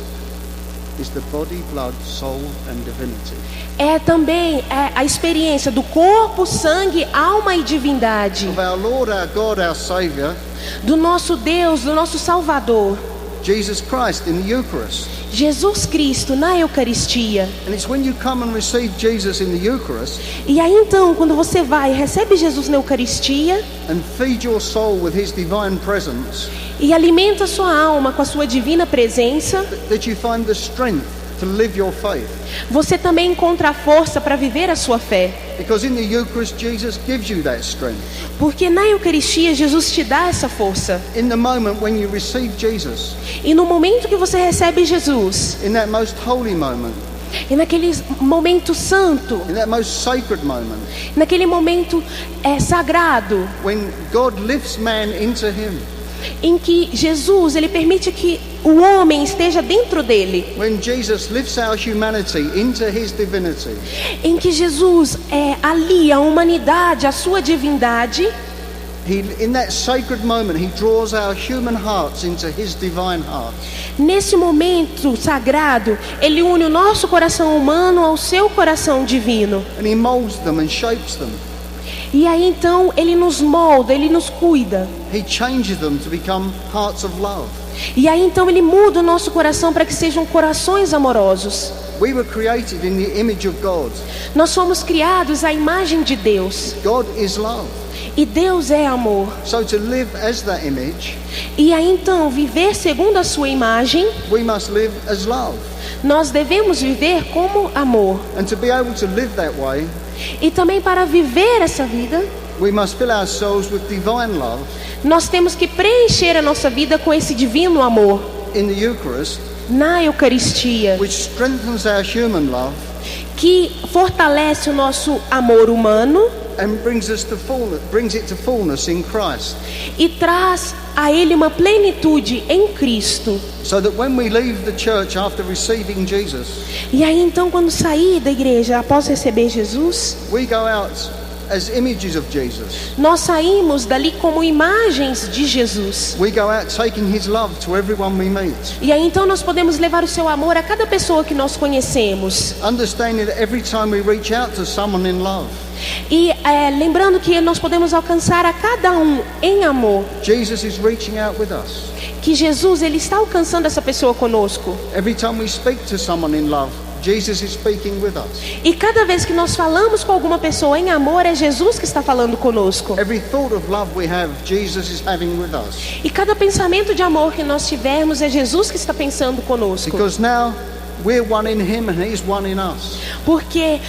Is the body, blood, soul and divinity. é também a experiência do corpo, sangue, alma e divindade Of our Lord, our God, our Saviour, do nosso Deus, do nosso Salvador, Jesus Christ in the Eucharist. Jesus Cristo na Eucaristia. And it's when you come and receive Jesus in the Eucharist E aí então, quando você vai e recebe Jesus na Eucaristia and feed your soul with His divine presence e alimenta sua alma com a sua divina presença, that you find the strength to live your faith. você também encontra a força para viver a sua fé. Because in the Eucharist, Jesus gives you that strength. Porque na Eucaristia Jesus te dá essa força. In the moment when you receive Jesus, E no momento que você recebe Jesus, in that most holy moment, e naquele momento santo, in that most sacred moment, naquele momento sagrado, when God lifts man into Him, em que Jesus ele permite que o homem esteja dentro dele, when Jesus lifts our humanity into His divinity, em que Jesus alia a humanidade à sua divindade, in that sacred moment, He draws our human hearts into His divine heart. nesse momento sagrado, ele une o nosso coração humano ao seu coração divino. And He molds them and shapes them. E aí então ele nos molda, ele nos cuida. He changes them to become hearts of love. E aí então ele muda o nosso coração para que sejam corações amorosos. We were created in the image of God. Nós fomos criados à imagem de Deus. God is love. E Deus é amor. So to live as that image, E aí então, viver segundo a sua imagem, we must live as love. nós devemos viver como amor. And to be able to live that way, E também para viver essa vida, we must fill ourselves with divine love nós temos que preencher a nossa vida com esse divino amor. in the Eucharist, Na Eucaristia, which strengthens our human love que fortalece o nosso amor humano and brings it to fullness in Christ. e traz a ele uma plenitude em Cristo. So that when we leave the church after receiving Jesus, E aí então, quando sair da igreja após receber Jesus, we go out as images of Jesus. nós saímos dali como imagens de Jesus. We go out taking His love to everyone we meet, E aí então nós podemos levar o seu amor a cada pessoa que nós conhecemos. understanding that every time we reach out to someone in love, E lembrando que nós podemos alcançar a cada um em amor. Jesus is reaching out with us. Que Jesus ele está alcançando essa pessoa conosco. Every time we speak to someone in love, Jesus is speaking with us. E cada vez que nós falamos com alguma pessoa em amor, é Jesus que está falando conosco. Every thought of love we have, Jesus is having with us. E cada pensamento de amor que nós tivermos, é Jesus que está pensando conosco. Because now we're one in Him and He's one in us. Porque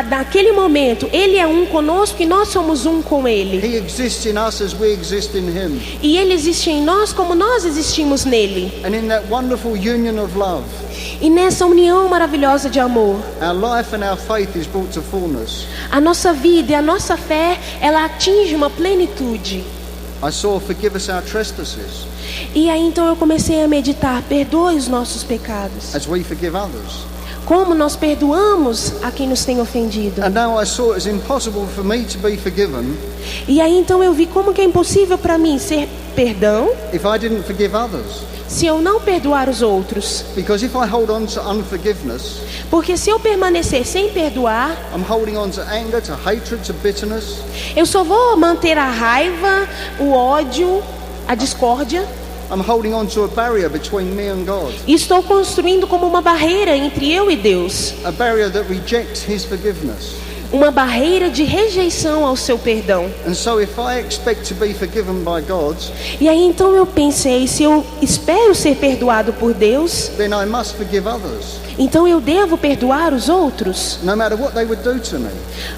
naquele momento Ele é um conosco e nós somos um com Ele. He exists in us as we exist in Him. E Ele existe em nós como nós existimos nele. And in that wonderful union of love, E nessa união maravilhosa de amor, our life and our faith is brought to fullness. a nossa vida e a nossa fé, ela atinge uma plenitude. I saw forgive us our trespasses E aí então eu comecei a meditar: perdoe os nossos pecados, as we forgive others. como nós perdoamos a quem nos tem ofendido. And now I saw it as impossible for me to be forgiven E aí então eu vi como que é impossível para mim ser perdão if I didn't forgive others. se eu não perdoar os outros. Because if I hold on to unforgiveness, Porque se eu permanecer sem perdoar, I'm holding on to anger, to hatred, to bitterness. eu só vou manter a raiva, o ódio, a discórdia. I'm holding on to a barrier between me and God. E estou construindo como uma barreira entre eu e Deus. A barrier that rejects His forgiveness. Uma barreira de rejeição ao seu perdão. And so if I expect to be forgiven by God, E aí então eu pensei: se eu espero ser perdoado por Deus, then I must forgive others, então eu devo perdoar os outros. no matter what they would do to me.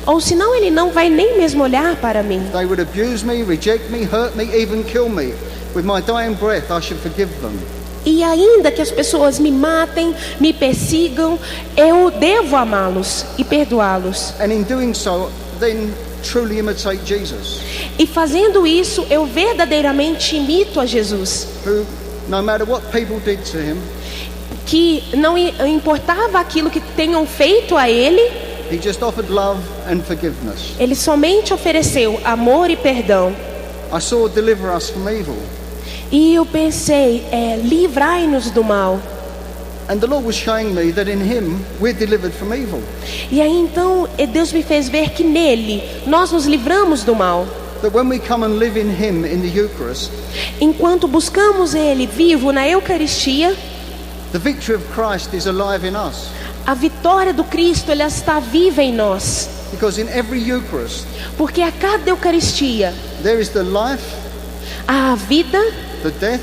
Ou senão Ele não vai nem mesmo olhar para mim. They would abuse me, reject me, hurt me, even kill me. With my dying breath, I should forgive them. E ainda que as pessoas me matem, me persigam, eu devo amá-los e perdoá-los. And in doing so, then truly imitate Jesus. E fazendo isso, eu verdadeiramente imito a Jesus. who, no matter what people did to him, Que não importava aquilo que tenham feito a ele, he just offered love and forgiveness. ele somente ofereceu amor e perdão. I saw deliver us from evil. E eu pensei, livrai-nos do mal. And the Lord was showing me that in him we're delivered from evil. E aí então Deus me fez ver que nele nós nos livramos do mal. That when we come and live in him in the Eucharist, Enquanto buscamos ele vivo na Eucaristia, the victory of Christ is alive in us. a vitória do Cristo ela está viva em nós. Because in every Eucharist Porque a cada Eucaristia, there is the life, há a vida, the death,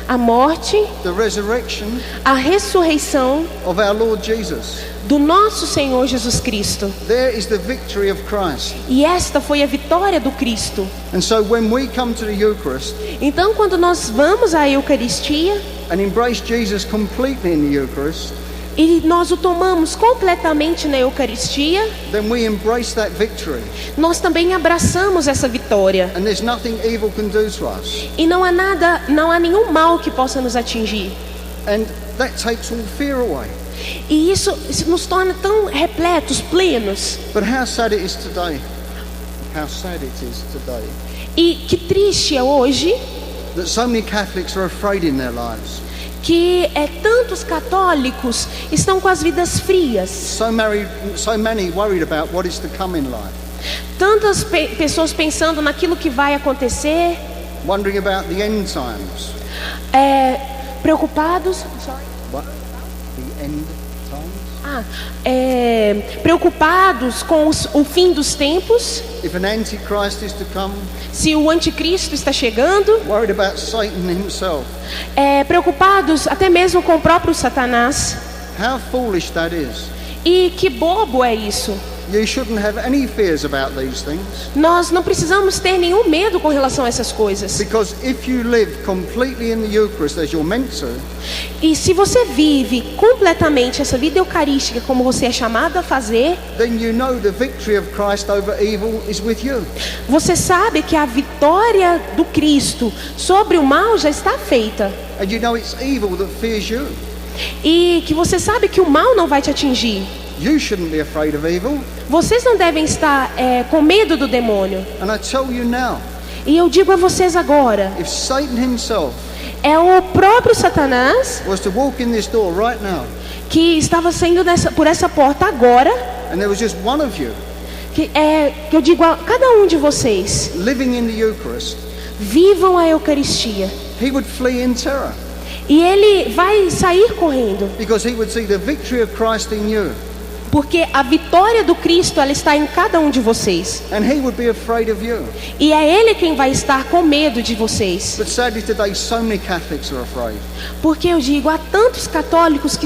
a morte, the resurrection a ressurreição of our Lord Jesus. do nosso Senhor Jesus Cristo. There is the victory of Christ. E esta foi a vitória do Cristo. And so when we come to the Eucharist Então, quando nós vamos à Eucaristia and embrace Jesus completely in the Eucharist, e nós o tomamos completamente na Eucaristia, then we embrace that victory. nós também abraçamos essa vitória. And there's nothing evil can do to us. E não há nenhum mal que possa nos atingir. And that takes all fear away. E isso nos torna tão repletos, plenos. But how sad it is today. How sad it is today E que triste é hoje that so many Catholics are afraid in their lives. que tantos católicos estão com as vidas frias. So many worried about what is to come in life. Tantas pessoas pensando naquilo que vai acontecer, Wondering about the end times. preocupados. What? The end times? Preocupados com o fim dos tempos, If an antichrist is to come, se o anticristo está chegando, worried about Satan himself. preocupados até mesmo com o próprio Satanás. How foolish that is. E que bobo é isso. You shouldn't have any fears about these things. Nós não precisamos ter nenhum medo com relação a essas coisas. Because if you live completely in the Eucharist as you're meant to, E se você vive completamente essa vida eucarística como você é chamado a fazer, then you know the victory of Christ over evil is with you. você sabe que a vitória do Cristo sobre o mal já está feita. And you know it's evil that fears you. E que você sabe que o mal não vai te atingir. You shouldn't be afraid of evil. Vocês não devem estar com medo do demônio. And I tell you now, E eu digo a vocês agora, if Satan himself é o próprio Satanás was to walk in this door right now, que estava saindo por essa porta agora, and there was just one of you que eu digo a cada um de vocês, living in the Eucharist, vivam a Eucaristia. he would flee in terror. E ele vai sair correndo, Because he would see the victory of Christ in you. porque a vitória do Cristo ela está em cada um de vocês. And he would be afraid of you. E é ele quem vai estar com medo de vocês. But sadly today so many Catholics are afraid. Porque eu digo, há tantos católicos que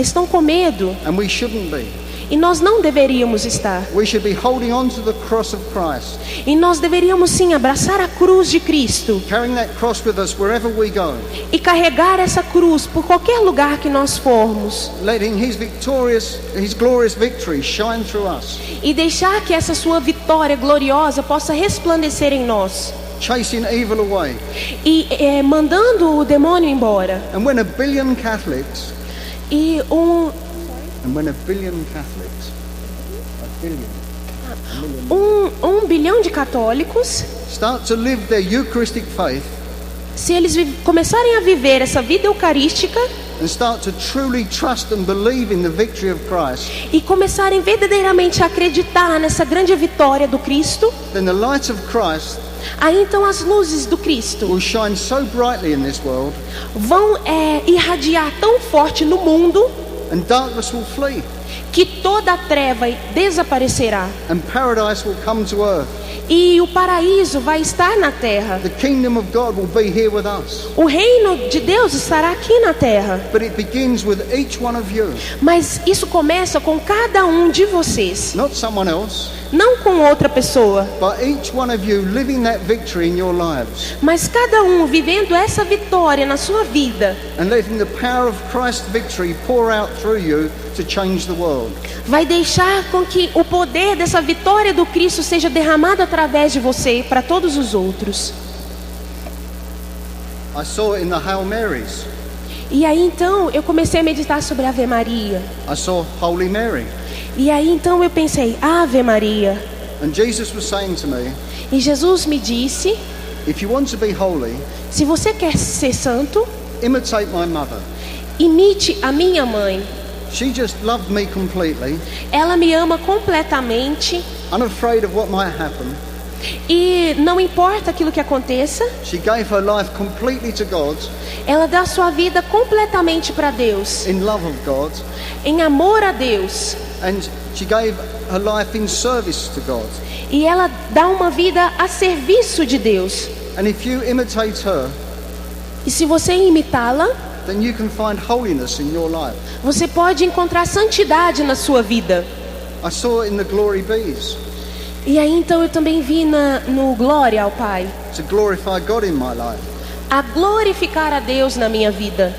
estão com medo. And we shouldn't be. E nós não deveríamos estar. We should be holding on to the cross of Christ. E nós deveríamos sim abraçar a cruz de Cristo. Carrying that cross with us wherever we go. E carregar essa cruz por qualquer lugar que nós formos. Letting his glorious victory shine through us. E deixar que essa sua vitória gloriosa possa resplandecer em nós. Chasing evil away. E mandando o demônio embora. And when a billion Catholics, E um bilhão de católicos, start to live their Eucharistic faith, se eles começarem a viver essa vida eucarística and start to truly trust and believe in the victory of Christ, e começarem verdadeiramente a acreditar nessa grande vitória do Cristo, then the light of Christ aí então as luzes do Cristo will shine so brightly in this world, vão irradiar tão forte no mundo and darkness will flee, que toda a treva desaparecerá. and paradise will come to earth. E o paraíso vai estar na terra. The kingdom of God will be here with us. O reino de Deus estará aqui na terra. But it begins with each one of you, Mas isso começa com cada um de vocês. not someone else, Não com outra pessoa. but each one of you living that victory in your lives, Mas cada um vivendo essa vitória na sua vida. and letting the power of Christ's victory pour out through you to change the world. Vai deixar com que o poder dessa vitória do Cristo seja derramado através através de você para todos os outros. I saw it in the Hail Marys. E aí então eu comecei a meditar sobre a Ave Maria. I saw Holy Mary. E aí então eu pensei, Ave Maria. And Jesus was saying to me, E Jesus me disse, if you want to be holy, se você quer ser santo, imitate my mother. imite a minha mãe. She just loved me completely, Ela me ama completamente unafraid of what might happen. e não importa aquilo que aconteça, She gave her life completely to God, ela dá sua vida completamente para Deus, in love of God, em amor a Deus. and she gave her life in service to God. E ela dá uma vida a serviço de Deus. And if you imitate her, E se você imitá-la, then you can find holiness in your life. você pode encontrar santidade na sua vida. I saw it in the Glory Bees, E aí então eu também vi no Glória ao Pai, to glorify God in my life. a glorificar a Deus na minha vida.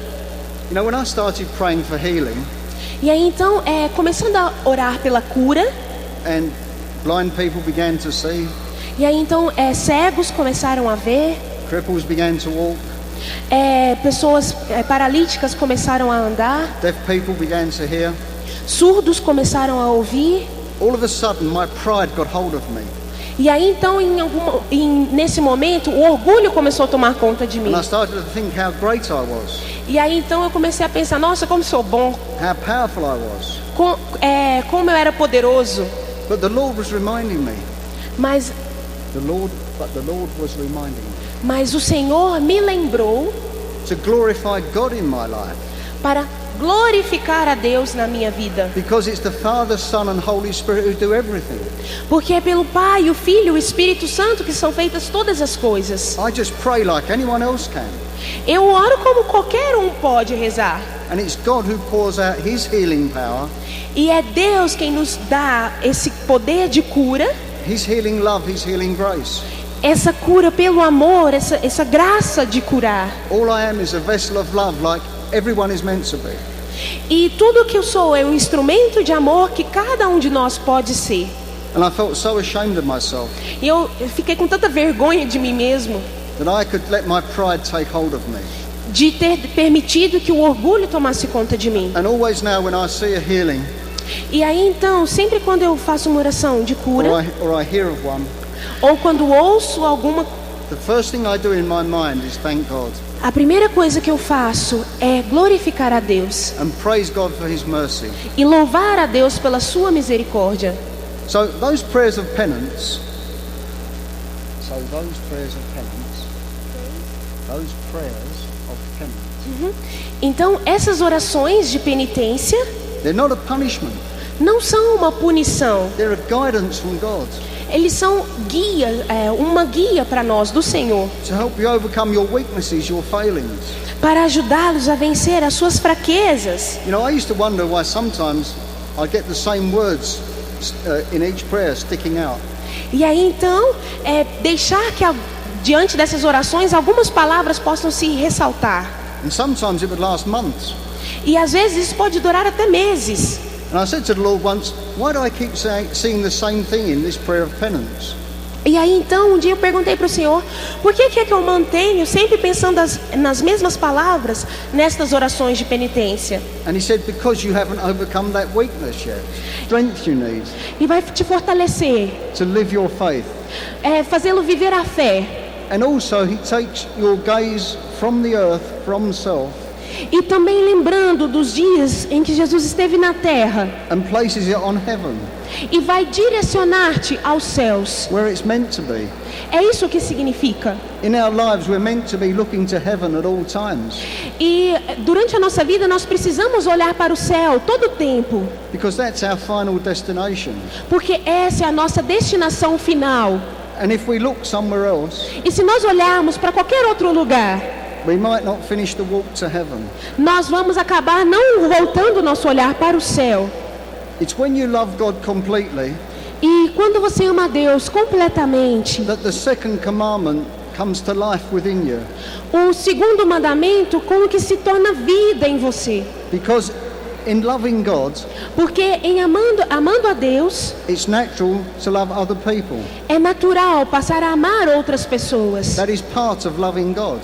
You know, when I started praying for healing, E aí então, começando a orar pela cura, and blind people began to see, e aí então cegos começaram a ver, cripples began to walk, pessoas paralíticas começaram a andar, deaf people began to hear. surdos começaram a ouvir. All of a sudden, my pride got hold of me, E aí então, nesse momento, o orgulho começou a tomar conta de mim. and I started to think how great I was, E aí então eu comecei a pensar, nossa, como sou bom, how powerful I was. como eu era poderoso. But the Lord was reminding me. Mas The Lord was reminding me o Senhor me lembrou to glorify God in my life, para glorificar a Deus na minha vida. because it's the Father, Son, and Holy Spirit who do everything. Porque é pelo Pai, o Filho e o Espírito Santo que são feitas todas as coisas. I just pray like anyone else can, Eu oro como qualquer um pode rezar. and it's God who pours out His healing power, E é Deus quem nos dá esse poder de cura, His healing love, His healing grace. essa cura pelo amor, essa graça de curar. All I am is a vessel of love, like everyone is meant to be. E tudo que eu sou é um instrumento de amor que cada um de nós pode ser. And I felt so ashamed of myself E eu fiquei com tanta vergonha de mim mesmo, that I could let my pride take hold of me. de ter permitido que o orgulho tomasse conta de mim. And always now, when I see a healing, E aí então, sempre quando eu faço uma oração de cura, or I hear of one, ou quando ouço alguma, the first thing I do in my mind is thank God a primeira coisa que eu faço é glorificar a Deus and praise God for His mercy. e louvar a Deus pela sua misericórdia. So those prayers of penance, Então, essas orações de penitência they're not a punishment. não são uma punição. They're a guidance from God Eles são uma guia para nós do Senhor, to help you overcome your weaknesses, your failings. para ajudá-los a vencer as suas fraquezas. You know, I used to wonder why sometimes I get the same words in each prayer sticking out. E aí então, deixar que diante dessas orações algumas palavras possam se ressaltar. And sometimes it would last months. E às vezes isso pode durar até meses. And I said to the Lord once, why do I keep seeing the same thing in this prayer of penance? E aí então um dia eu perguntei para o Senhor, por que é que eu mantenho sempre pensando nas mesmas palavras nestas orações de penitência? And He said, because you haven't overcome that weakness yet. Strength you need E vai te fortalecer, to live your faith. fazê-lo viver a fé. And also He takes your gaze from the earth, from self, E também lembrando dos dias em que Jesus esteve na terra, and places it on heaven, e vai direcionar-te aos céus. where it's meant to be. É isso que significa. In our lives, we're meant to be looking to heaven at all times, E durante a nossa vida nós precisamos olhar para o céu todo o tempo, because that's our final destination. porque essa é a nossa destinação final. And if we look somewhere else, E se nós olharmos para qualquer outro lugar, we might not finish the walk to heaven. nós vamos acabar não voltando o nosso olhar para o céu. It's when you love God completely E quando você ama a Deus completamente, that the second commandment comes to life within you. o segundo mandamento como que se torna vida em você. Because in loving God, Porque em amando a Deus, it's natural to love other people. é natural passar a amar outras pessoas. That is part of loving God.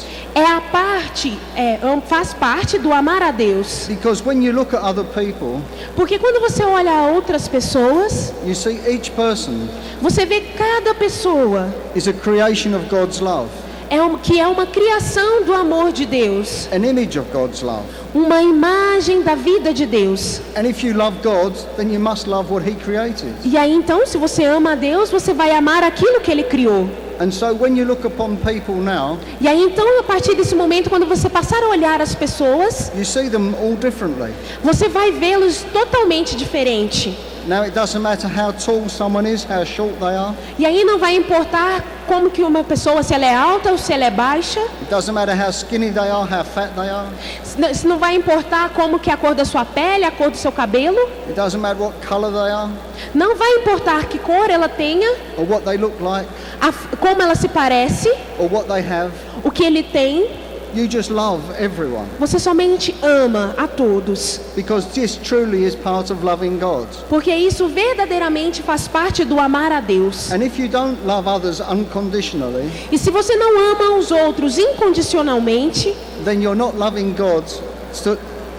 Faz parte do amar a Deus. Because when you look at other people, Porque quando você olha a outras pessoas, you see each person você vê cada pessoa is a creation of God's love, que é uma criação do amor de Deus, an image of God's love. uma imagem da vida de Deus. And if you love God, then you must love what He created. E aí então, se você ama a Deus, você vai amar aquilo que Ele criou. And so when you look upon people now, E aí então, a partir desse momento, quando você passar a olhar as pessoas, you see them all differently. você vai vê-los totalmente diferente. Now it doesn't matter how tall someone is, how short they are. E aí não vai importar como que uma pessoa, se ela é alta ou se ela é baixa. It doesn't matter how skinny they are, how fat they are. Se não vai importar como que é a cor da sua pele, a cor do seu cabelo. It doesn't matter what color they are Não vai importar que cor ela tenha, or what they look like como ela se parece, or what they have. o que ele tem. You just love everyone Você somente ama a todos. because this truly is part of loving God. Porque isso verdadeiramente faz parte do amar a Deus. And if you don't love others unconditionally, E se você não ama os outros incondicionalmente, then you're not loving God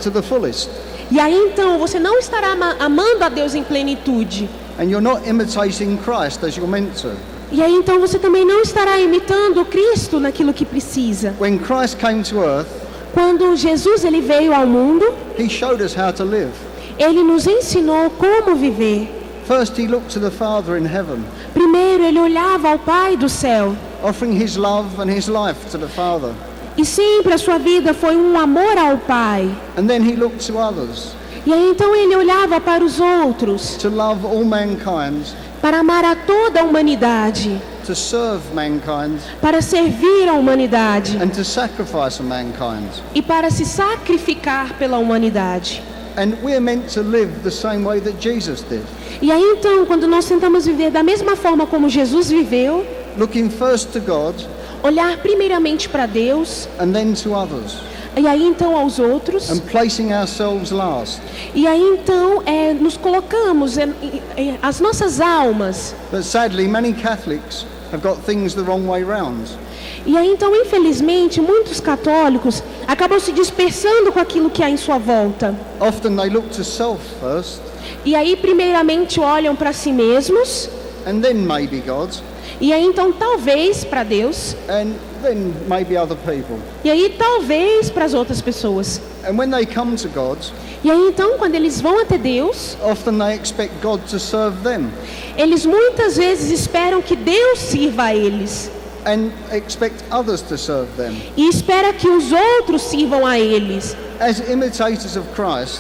to the fullest. e aí então você não estará amando a Deus em plenitude. And you're not imitating Christ as you're meant to. E aí então você também não estará imitando Cristo naquilo que precisa. When Christ came to earth, Quando Jesus ele veio ao mundo, He showed us how to live. ele nos ensinou como viver. First, He looked to the Father in heaven, Primeiro ele olhava ao Pai do céu, offering His love and His life to the Father. e sempre a sua vida foi um amor ao Pai. And then He looked to others, E aí então ele olhava para os outros, to love all mankind, para amar a toda a humanidade, to serve mankind, para servir a humanidade and to sacrifice for mankind. e para se sacrificar pela humanidade. And we're meant to live the same way that Jesus did, E aí então, quando nós tentamos viver da mesma forma como Jesus viveu, looking first to God olhar primeiramente para Deus, and then to others, e aí então aos outros, and placing ourselves last. e aí então nos colocamos as nossas almas. But sadly, many Catholics have got things the wrong way round. E aí então, infelizmente, muitos católicos acabam se dispersando com aquilo que há em sua volta. Often they look to self first, E aí primeiramente olham para si mesmos, and then maybe God, e aí então talvez para Deus, and then maybe other people. e aí talvez para as outras pessoas. And when they come to God, E aí então, quando eles vão até Deus, often they expect God to serve them eles muitas vezes esperam que Deus sirva a eles, and expect others to serve them. e espera que os outros sirvam a eles. As imitators of Christ,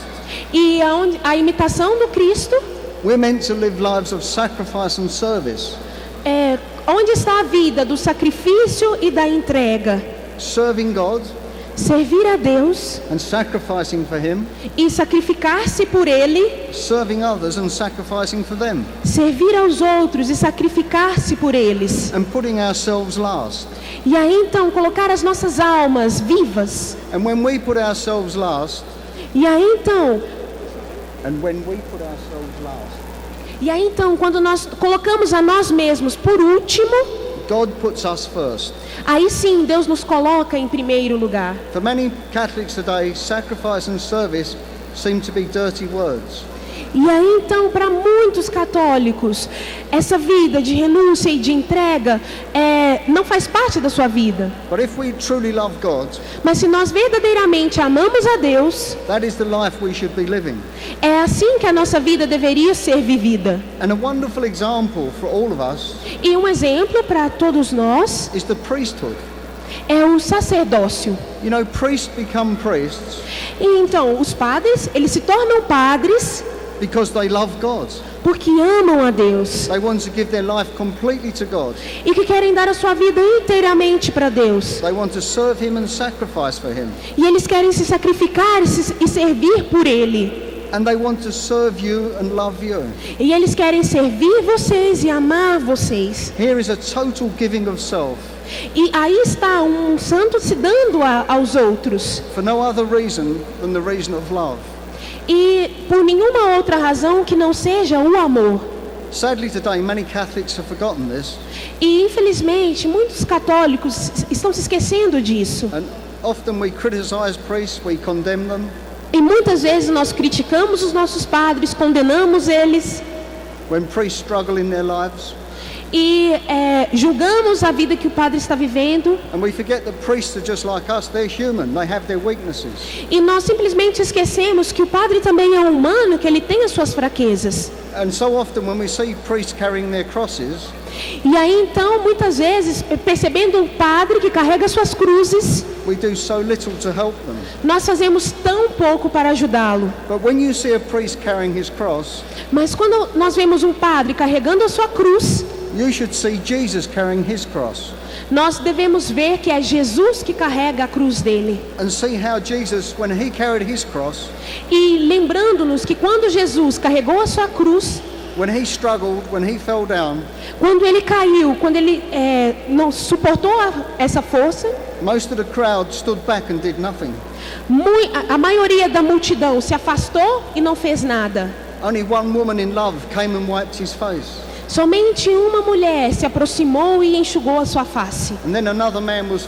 E a imitação do Cristo, we're meant to live lives of sacrifice and service, onde está a vida do sacrifício e da entrega? serving God Servir a Deus and sacrificing for Him, e sacrificar-se por Ele, serving others and sacrificing for them, servir aos outros e sacrificar-se por eles. and putting ourselves last. E aí então colocar as nossas almas vivas. And when we put ourselves last, E aí então, quando nós colocamos a nós mesmos por último, God puts us first. aí sim Deus nos coloca em primeiro lugar. For many Catholics today, sacrifice and service seem to be dirty words. E aí então, para muitos católicos, essa vida de renúncia e de entrega não faz parte da sua vida. But if we truly love God, Mas se nós verdadeiramente amamos a Deus, that is the life we should be living. é assim que a nossa vida deveria ser vivida. And a wonderful example for all of us E um exemplo para todos nós is the priesthood. é o sacerdócio. You know, priests become priests E então, os padres, eles se tornam padres because they love God. porque amam a Deus They want to give their life completely to God. e que querem dar a sua vida inteiramente para Deus. They want to serve Him and sacrifice for Him. E eles querem se sacrificar e servir por Ele. And they want to serve you and love you. E eles querem servir vocês e amar vocês. Here is a total giving of self E aí está um santo se dando aos outros. for no other reason than the reason of love. e por nenhuma outra razão que não seja o amor. Sadly today, many Catholics have forgotten this. E infelizmente muitos católicos estão se esquecendo disso. And often we criticize priests, we condemn them. E muitas vezes nós criticamos os nossos padres, condenamos eles. When priests struggle in their lives. E julgamos a vida que o padre está vivendo. And we forget that priests are just like us, they're human, they have their weaknesses. E nós simplesmente esquecemos que o padre também é humano, que ele tem as suas fraquezas. And so often when we see priests carrying their crosses, e aí então, muitas vezes, percebendo um padre que carrega suas cruzes, we do so little to help them. Nós fazemos tão pouco para ajudá-lo. But when you see a priest carrying his cross, mas quando nós vemos um padre carregando a sua cruz, you should see Jesus carrying his cross. Nós devemos ver que é Jesus que carrega a cruz dele. And see how Jesus, when he carried his cross, e lembrando-nos que quando Jesus carregou a sua cruz, when he struggled, when he fell down, quando ele caiu, quando ele não suportou essa força, most of the crowd stood back and did nothing. A maioria da multidão se afastou e não fez nada. Only one woman in love came and wiped his face. Somente uma mulher se aproximou e enxugou a sua face. And then another man was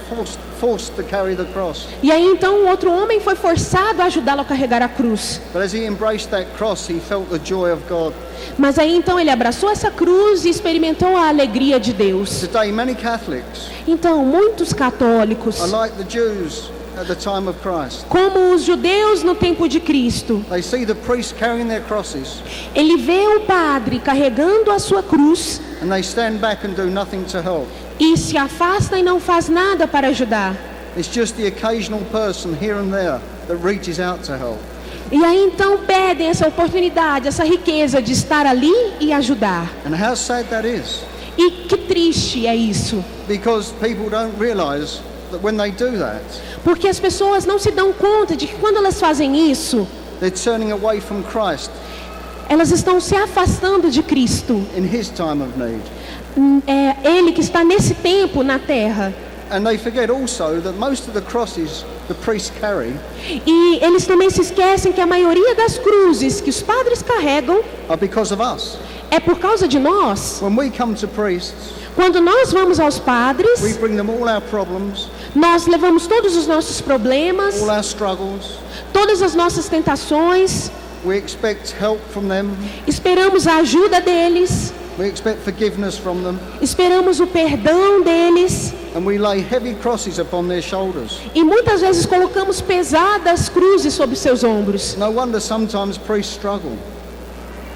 forced to carry the cross. E aí então outro homem foi forçado a ajudá-lo a carregar a cruz. But as he embraced that cross, he felt the joy of God. Mas aí então ele abraçou essa cruz e experimentou a alegria de Deus. Today, many Catholics, então muitos católicos, are like the Jews at the time of Christ. Como os judeus no tempo de Cristo. They see the priests carrying their crosses. Ele vê o padre carregando a sua cruz. And they stand back and do nothing to help. E se afasta e não faz nada para ajudar. It's just the occasional person here and there that reaches out to help. E aí então perdem essa oportunidade, essa riqueza de estar ali e ajudar. And how sad that is. E que triste é isso. Because people don't realize that when they do that, porque as pessoas não se dão conta de que quando elas fazem isso, they're turning away from Christ. Elas estão se afastando de Cristo. In his time of need. É ele que está nesse tempo na terra. And they forget also that most of the crosses the priests carry. E eles também se esquecem que a maioria das cruzes que os padres carregam are because of us. É por causa de nós. When we come to priests, quando nós vamos aos padres, we bring them all our problems, nós levamos todos os nossos problemas, all our struggles, todas as nossas tentações. We expect help from them. Esperamos a ajuda deles. We expect forgiveness from them. Esperamos o perdão deles. And we lay heavy crosses upon their shoulders. E muitas vezes colocamos pesadas cruzes sobre seus ombros. No wonder sometimes priests struggle.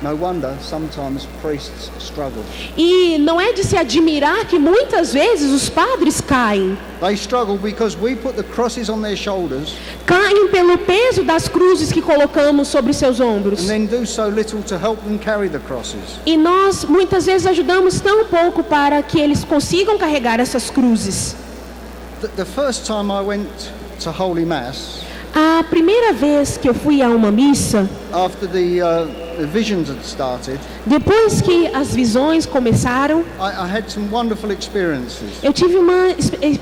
No wonder sometimes priests struggle. E não é de se admirar que muitas vezes os padres caem. They struggle because we put the crosses on their shoulders. Caem pelo peso das cruzes que colocamos sobre seus ombros. And then do so little to help them carry the crosses. E nós muitas vezes ajudamos tão pouco para que eles consigam carregar essas cruzes. The first time I went to Holy Mass, a primeira vez que eu fui a uma missa, after the visions had started, depois que as visões começaram, I had some wonderful experiences. Eu tive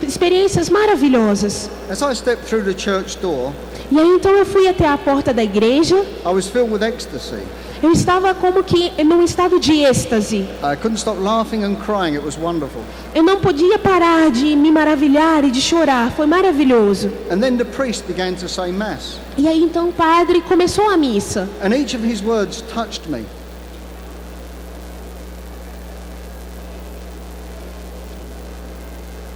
experiências maravilhosas. As I stepped through the church door, e aí então eu fui até a porta da igreja. I was filled with ecstasy. Eu estava como que num estado de êxtase. I couldn't stop laughing and crying. It was wonderful. Eu não podia parar de me maravilhar e de chorar. Foi maravilhoso. And then the priest began to say mass. E aí então o padre começou a missa. And each of his words touched me.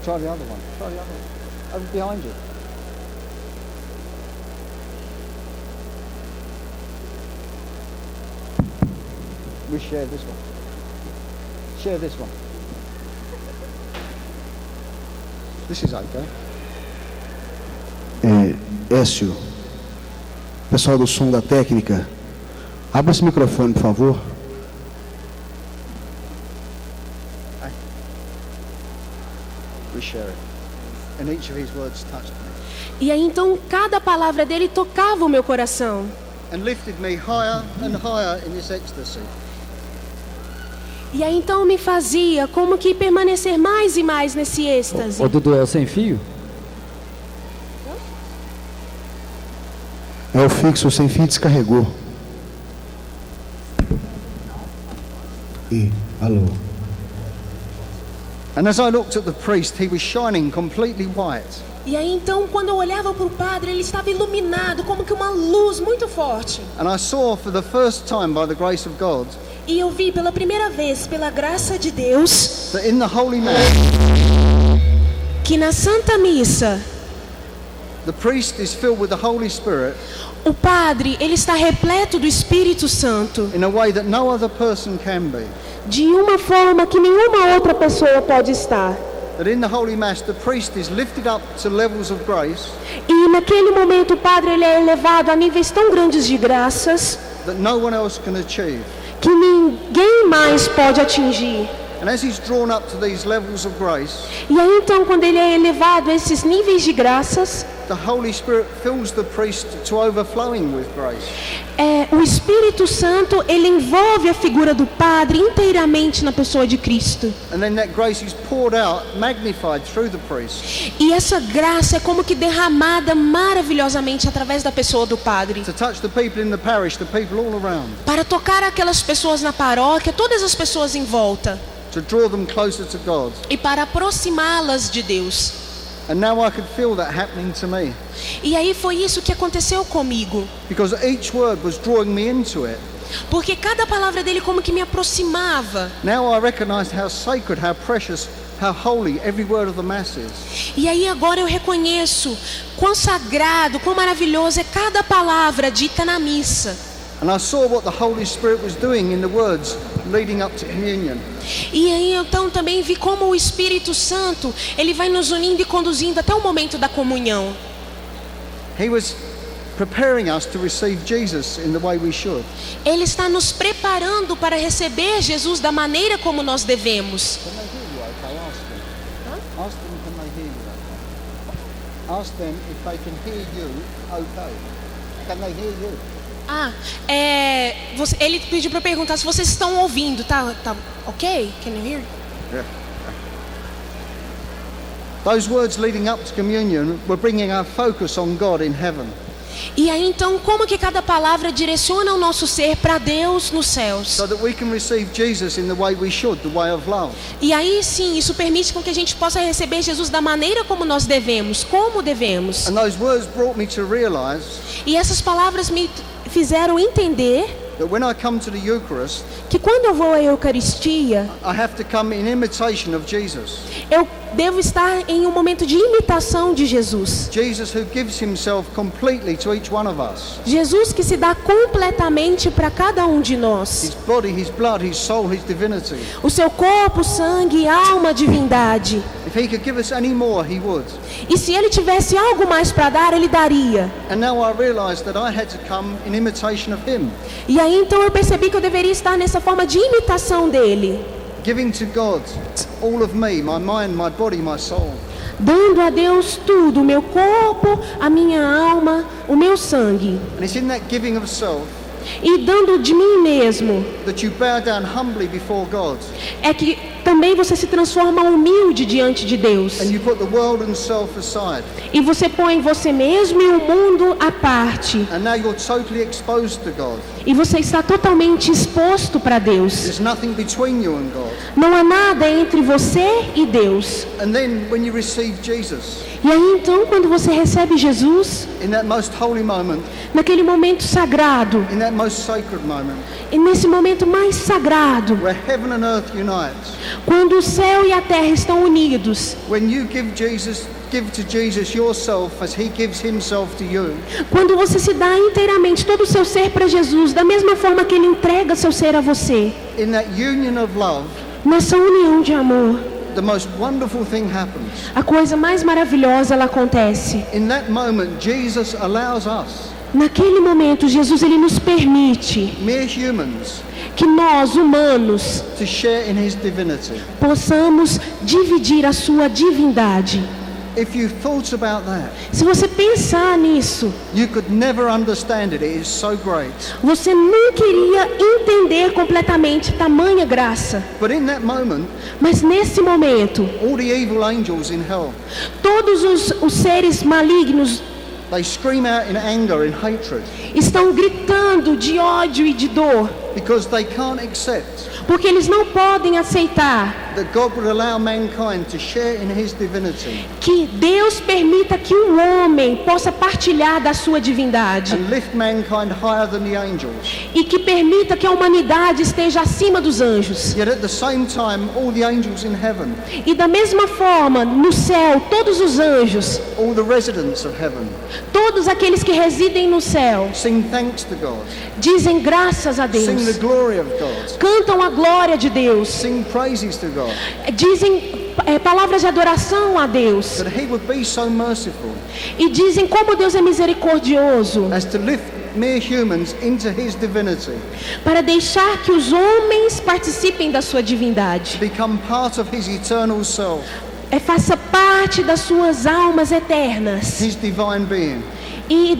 Try the other one. Try the other one. Over behind you. We share this one. Share this one. This is okay. Écio, pessoal do som da técnica, abra esse microfone, por favor. We share it. And each of his words touched me. E aí então cada palavra dele tocava o meu coração. And lifted me higher and higher in this ecstasy. E aí então me fazia como que permanecer mais e mais nesse êxtase. O Dudu é o sem fio? É o fixo sem fio descarregou. Alô. And as I looked at the priest, he was shining completely white. E aí então, quando eu olhava para o padre, ele estava iluminado como que uma luz muito forte. And I saw for the first time, by the grace of God, E eu vi pela primeira vez, pela graça de Deus, that in the Holy Mass, que na Santa Missa, the priest is filled with the Holy Spirit o padre, ele está repleto do Espírito Santo, in a way that no other person can be. de uma forma que nenhuma outra pessoa pode estar. That in the Holy Mass, the priest is lifted up to levels of grace E naquele momento o padre ele é elevado a níveis tão grandes de graças that no one else can achieve. que ninguém mais pode atingir. And as he's drawn up to these levels of grace, E aí então, quando ele é elevado a esses níveis de graças, the Holy Spirit fills the priest to overflowing with grace. o Espírito Santo, ele envolve a figura do padre inteiramente na pessoa de Cristo. And then that grace is poured out, magnified through the priest, E essa graça é como que derramada maravilhosamente através da pessoa do padre, to touch the people in the parish, the people all around, para tocar aquelas pessoas na paróquia, todas as pessoas em volta, to draw them closer to God. e para aproximá-las de Deus. And now I could feel that happening to me, E aí foi isso que aconteceu comigo, because each word was drawing me into it. porque cada palavra dele como que me aproximava. Now I recognized how sacred, how precious, how holy every word of the Mass is. E aí agora eu reconheço quão sagrado, quão maravilhoso é cada palavra dita na missa. And I saw what the Holy Spirit was doing in the words leading up to communion. E aí então também vi como o Espírito Santo, ele vai nos unindo e conduzindo até o momento da comunhão. He was preparing us to receive Jesus in the way we should. Ele está nos preparando para receber Jesus da maneira como nós devemos. Can they hear you okay? Ask them, can they hear you okay? Ask them if they can hear you okay. Can they hear you? Ele pediu para perguntar se vocês estão ouvindo, tá ok? Can you hear? Yeah. Those words leading up to communion were bringing our focus on God in heaven. E aí então, como que cada palavra direciona o nosso ser para Deus nos céus? So that we can receive Jesus in the way we should, the way of love. E aí sim, isso permite com que a gente possa receber Jesus da maneira como nós devemos, como devemos. And those words brought me to realize E essas palavras me fizeram entender that when I come to the Eucharist, que quando eu vou à Eucaristia, I have to come in imitation of Jesus. eu devo estar em um momento de imitação de Jesus. Jesus who gives himself completely to each one of us. Jesus que se dá completamente para cada um de nós. His body, his blood, his soul, his divinity. O seu corpo, sangue, alma, divindade. If he could give us any more, he would. E se ele tivesse algo mais para dar, ele daria. And now I realize that I had to come in imitation of him. E aí então eu percebi que eu deveria estar nessa forma de imitação dele. Giving to God all of me, my mind, my body, my soul. Dando a Deus tudo, o meu corpo, a minha alma, o meu sangue. And it's in that giving of self E dando de mim mesmo, that you bow down humbly before God. é que também você se transforma humilde diante de Deus. And you put the world and self aside. E você põe você mesmo e o mundo à parte. And now you're totally exposed to God. E você está totalmente exposto para Deus. There's nothing between you and God. Não há nada entre você e Deus. And then when you receive Jesus, E aí então, quando você recebe Jesus, in that most holy moment, naquele momento sagrado, in that most sacred moment, e nesse momento mais sagrado, where heaven and earth unite, quando o céu e a terra estão unidos, when you give to Jesus yourself as he gives himself to you, quando você se dá inteiramente todo o seu ser para Jesus, da mesma forma que ele entrega seu ser a você, in that union of love, nessa união de amor, the most wonderful thing happens. a coisa mais maravilhosa ela acontece. In that moment, Jesus allows us, Naquele momento, Jesus ele nos permite mere humans, que nós, humanos, to share in his divinity. possamos dividir a sua divindade. If you thought about that, Se você pensar nisso, you could never understand it. It is so great. você nunca iria entender completamente tamanha graça. But in that moment, Mas nesse momento, all the evil angels in hell, todos os seres malignos They scream out in anger, in hatred, estão gritando de ódio e de dor, because they can't accept porque eles não podem aceitar that God would allow mankind to share in his divinity que Deus permita que um homem possa partilhar da sua divindade and lift mankind higher than the angels. e que permita que a humanidade esteja acima dos anjos. Yet at the same time, all the angels in heaven, E da mesma forma, no céu, todos os anjos, all the residents of heaven, todos aqueles que residem no céu, sing thanks to God, dizem graças a sing the Deus, glory of God, cantam a glória de Deus, sing praises to God, dizem palavras de adoração a Deus, that he would be so merciful e dizem como Deus é misericordioso as to lift mere humans into his divinity, para deixar que os homens participem da sua divindade, become part of his eternal self, faça parte das suas almas eternas his divine being. e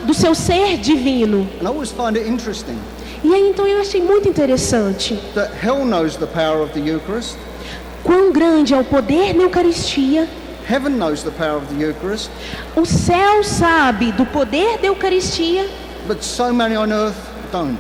do seu ser divino. And I always find it interesting E aí então eu achei muito interessante that hell knows the power of the Eucharist, quão grande é o poder na Eucaristia. heaven knows the power of the Eucharist, O céu sabe do poder da Eucaristia but so many on earth don't.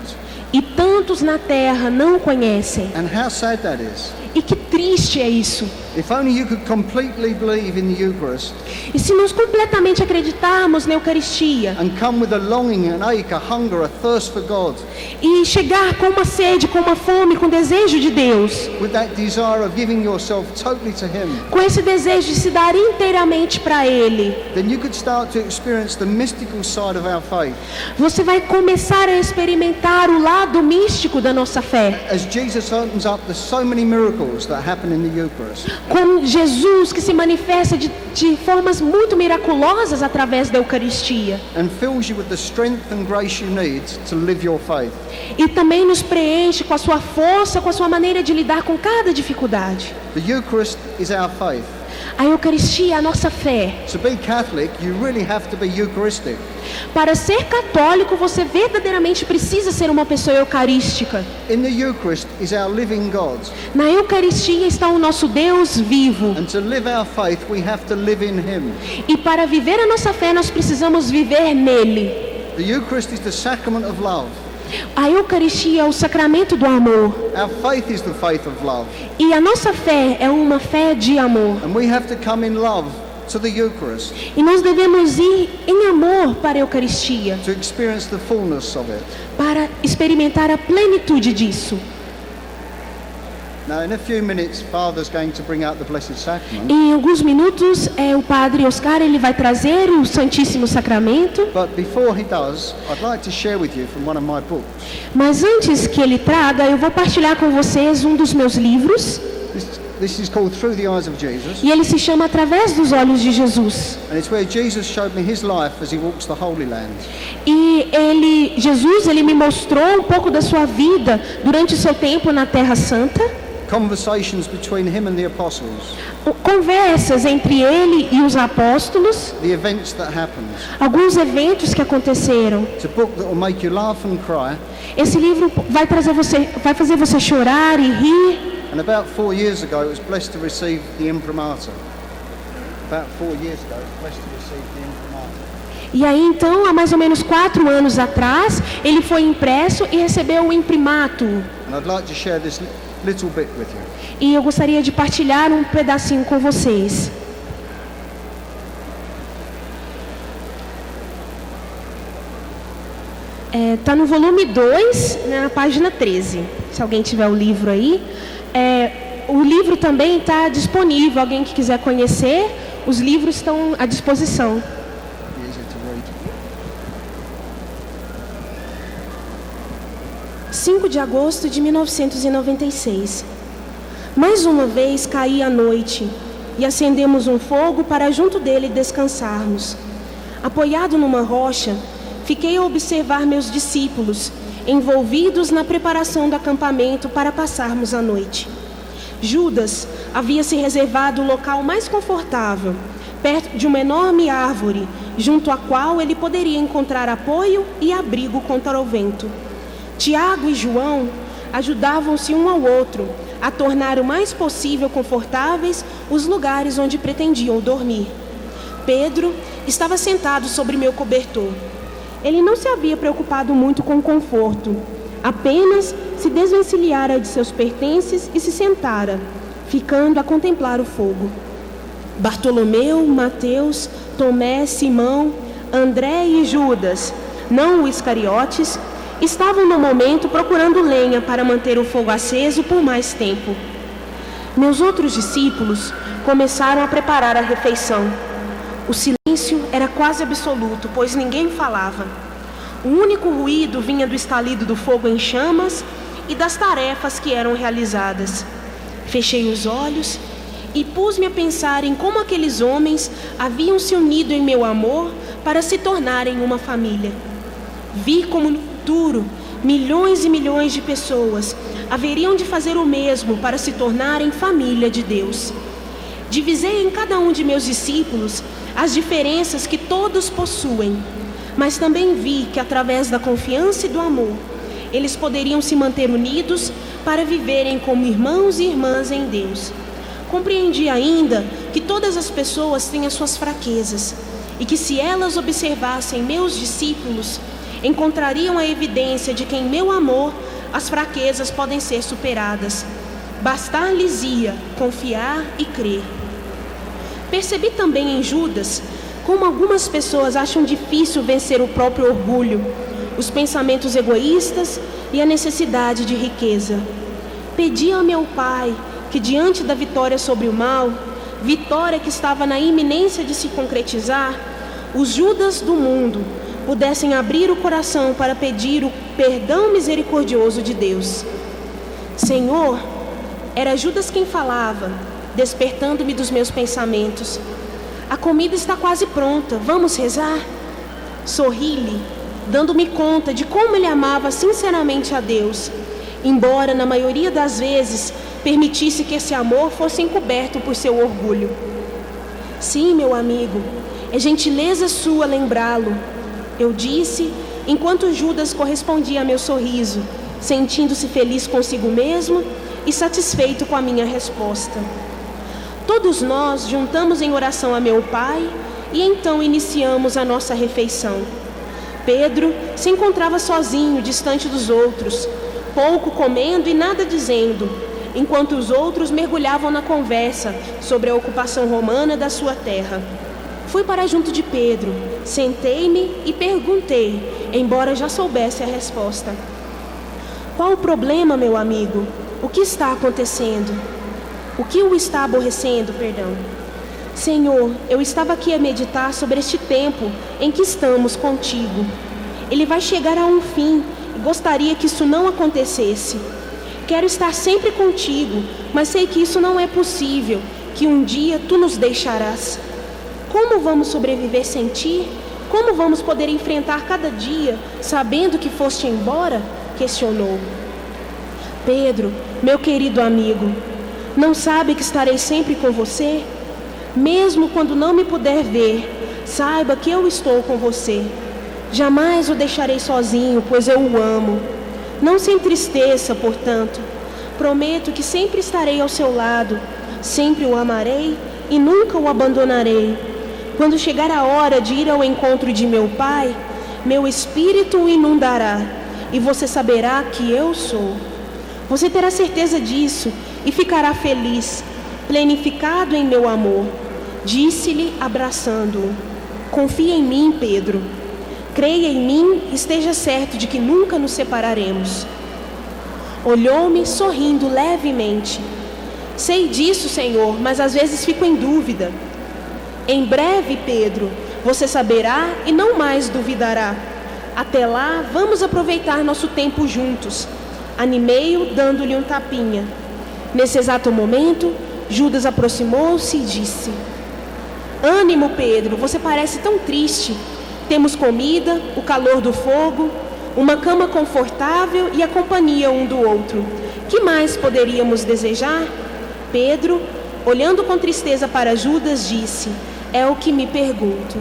e tantos na terra não conhecem. And how sad that is. E que triste é isso. If only you could completely believe in the Eucharist E se nós completamente acreditarmos na Eucaristia and come with a longing, an ache, a hunger, a thirst for God, e chegar com uma sede, com uma fome, com desejo de Deus, with that desire of giving yourself totally to Him, com esse desejo de se dar inteiramente para Ele, then you could start to experience the mystical side of our faith. você vai começar a experimentar o lado místico da nossa fé. As Jesus opens up, there's so many miracles that happen in the Eucharist. Com Jesus que se manifesta de formas muito miraculosas através da Eucaristia. And fills you with the strength and grace you need to live your faith. E também nos preenche com a sua força, com a sua maneira de lidar com cada dificuldade. The Eucharist is our faith. A Eucaristia é a nossa fé. To be Catholic, you really have to be Eucharistic. Para ser católico, você verdadeiramente precisa ser uma pessoa eucarística. In the Eucharist is our living God. Na Eucaristia está o nosso Deus vivo. And to live our faith, we have to live in Him. E para viver a nossa fé, nós precisamos viver nele. The Eucharist is the sacrament of love. A Eucaristia é o sacramento do amor. Our faith is the faith of love. E a nossa fé é uma fé de amor. And we have to come in love to the Eucharist E nós devemos ir em amor para a Eucaristia, to experience the fullness of it. para experimentar a plenitude disso. Now, in a few minutes, Father's going to bring out the Blessed Sacrament. Em alguns minutos, o Padre Oscar ele vai trazer o Santíssimo Sacramento. But before he does, I'd like to share with you from one of my books. Mas antes que ele traga, eu vou partilhar com vocês um dos meus livros. This is called Through the Eyes of Jesus. E ele se chama Através dos Olhos de Jesus. And it's where Jesus showed me his life as he walks the Holy Land. E Jesus me mostrou um pouco da sua vida durante o seu tempo na Terra Santa. Conversations between him and the apostles. Conversas entre ele e os apóstolos. The events that happened. Alguns eventos que aconteceram. It's a book that will make you laugh and cry. Esse livro vai fazer você chorar e rir. And about 4 years ago, it was blessed to receive the imprimatur. About 4 years ago, it was blessed to receive the imprimatur. E aí então, há mais ou menos 4 anos atrás, ele foi impresso e recebeu o imprimato. And I'd like to share this little bit with you. E eu gostaria de partilhar um pedacinho com vocês. Tá no volume 2, na página 13. Se alguém tiver o livro aí. O livro também está disponível. Alguém que quiser conhecer, os livros estão à disposição. Easy to read. 5 de agosto de 1996. Mais uma vez caí a noite e acendemos um fogo para junto dele descansarmos. Apoiado numa rocha, fiquei a observar meus discípulos, envolvidos na preparação do acampamento para passarmos a noite. Judas havia se reservado o local mais confortável, perto de uma enorme árvore, junto à qual ele poderia encontrar apoio e abrigo contra o vento. Tiago e João ajudavam-se um ao outro a tornar o mais possível confortáveis os lugares onde pretendiam dormir. Pedro estava sentado sobre meu cobertor. Ele não se havia preocupado muito com o conforto, apenas se desvencilhara de seus pertences e se sentara, ficando a contemplar o fogo. Bartolomeu, Mateus, Tomé, Simão, André e Judas, não o Iscariotes, estavam no momento procurando lenha para manter o fogo aceso por mais tempo. Meus outros discípulos começaram a preparar a refeição. O silêncio era quase absoluto, pois ninguém falava. O único ruído vinha do estalido do fogo em chamas e das tarefas que eram realizadas. Fechei os olhos e pus-me a pensar em como aqueles homens haviam se unido em meu amor para se tornarem uma família. Vi como no futuro milhões e milhões de pessoas haveriam de fazer o mesmo para se tornarem família de Deus. Divisei em cada um de meus discípulos as diferenças que todos possuem, mas também vi que através da confiança e do amor, eles poderiam se manter unidos para viverem como irmãos e irmãs em Deus. Compreendi ainda que todas as pessoas têm as suas fraquezas e que se elas observassem meus discípulos, encontrariam a evidência de que em meu amor as fraquezas podem ser superadas. Bastar-lhes-ia confiar e crer. Percebi também em Judas como algumas pessoas acham difícil vencer o próprio orgulho, os pensamentos egoístas e a necessidade de riqueza. Pedi a meu Pai que, diante da vitória sobre o mal, vitória que estava na iminência de se concretizar, os Judas do mundo pudessem abrir o coração para pedir o perdão misericordioso de Deus. Senhor, era Judas quem falava, despertando-me dos meus pensamentos. A comida está quase pronta, vamos rezar? Sorri-lhe, dando-me conta de como ele amava sinceramente a Deus, embora na maioria das vezes permitisse que esse amor fosse encoberto por seu orgulho. Sim, meu amigo, é gentileza sua lembrá-lo, eu disse, enquanto Judas correspondia a meu sorriso, sentindo-se feliz consigo mesmo e satisfeito com a minha resposta. Todos nós juntamos em oração a meu Pai e então iniciamos a nossa refeição. Pedro se encontrava sozinho, distante dos outros, pouco comendo e nada dizendo, enquanto os outros mergulhavam na conversa sobre a ocupação romana da sua terra. Fui para junto de Pedro, sentei-me e perguntei, embora já soubesse a resposta. Qual o problema, meu amigo? O que está acontecendo? O que o está aborrecendo, perdão? Senhor, eu estava aqui a meditar sobre este tempo em que estamos contigo. Ele vai chegar a um fim e gostaria que isso não acontecesse. Quero estar sempre contigo, mas sei que isso não é possível, que um dia tu nos deixarás. Como vamos sobreviver sem ti? Como vamos poder enfrentar cada dia, sabendo que foste embora? Questionou. Pedro, meu querido amigo, não sabe que estarei sempre com você? Mesmo quando não me puder ver, saiba que eu estou com você. Jamais o deixarei sozinho, pois eu o amo. Não se entristeça, portanto. Prometo que sempre estarei ao seu lado, sempre o amarei e nunca o abandonarei. Quando chegar a hora de ir ao encontro de meu Pai, meu espírito o inundará e você saberá que eu sou. Você terá certeza disso e ficará feliz, plenificado em meu amor. Disse-lhe, abraçando-o. Confia em mim, Pedro. Creia em mim e esteja certo de que nunca nos separaremos. Olhou-me, sorrindo levemente. Sei disso, Senhor, mas às vezes fico em dúvida. Em breve, Pedro, você saberá e não mais duvidará. Até lá, vamos aproveitar nosso tempo juntos. Animei-o, dando-lhe um tapinha. Nesse exato momento, Judas aproximou-se e disse: Ânimo, Pedro, você parece tão triste. Temos comida, o calor do fogo, uma cama confortável e a companhia um do outro. Que mais poderíamos desejar? Pedro, olhando com tristeza para Judas, disse: É o que me pergunto.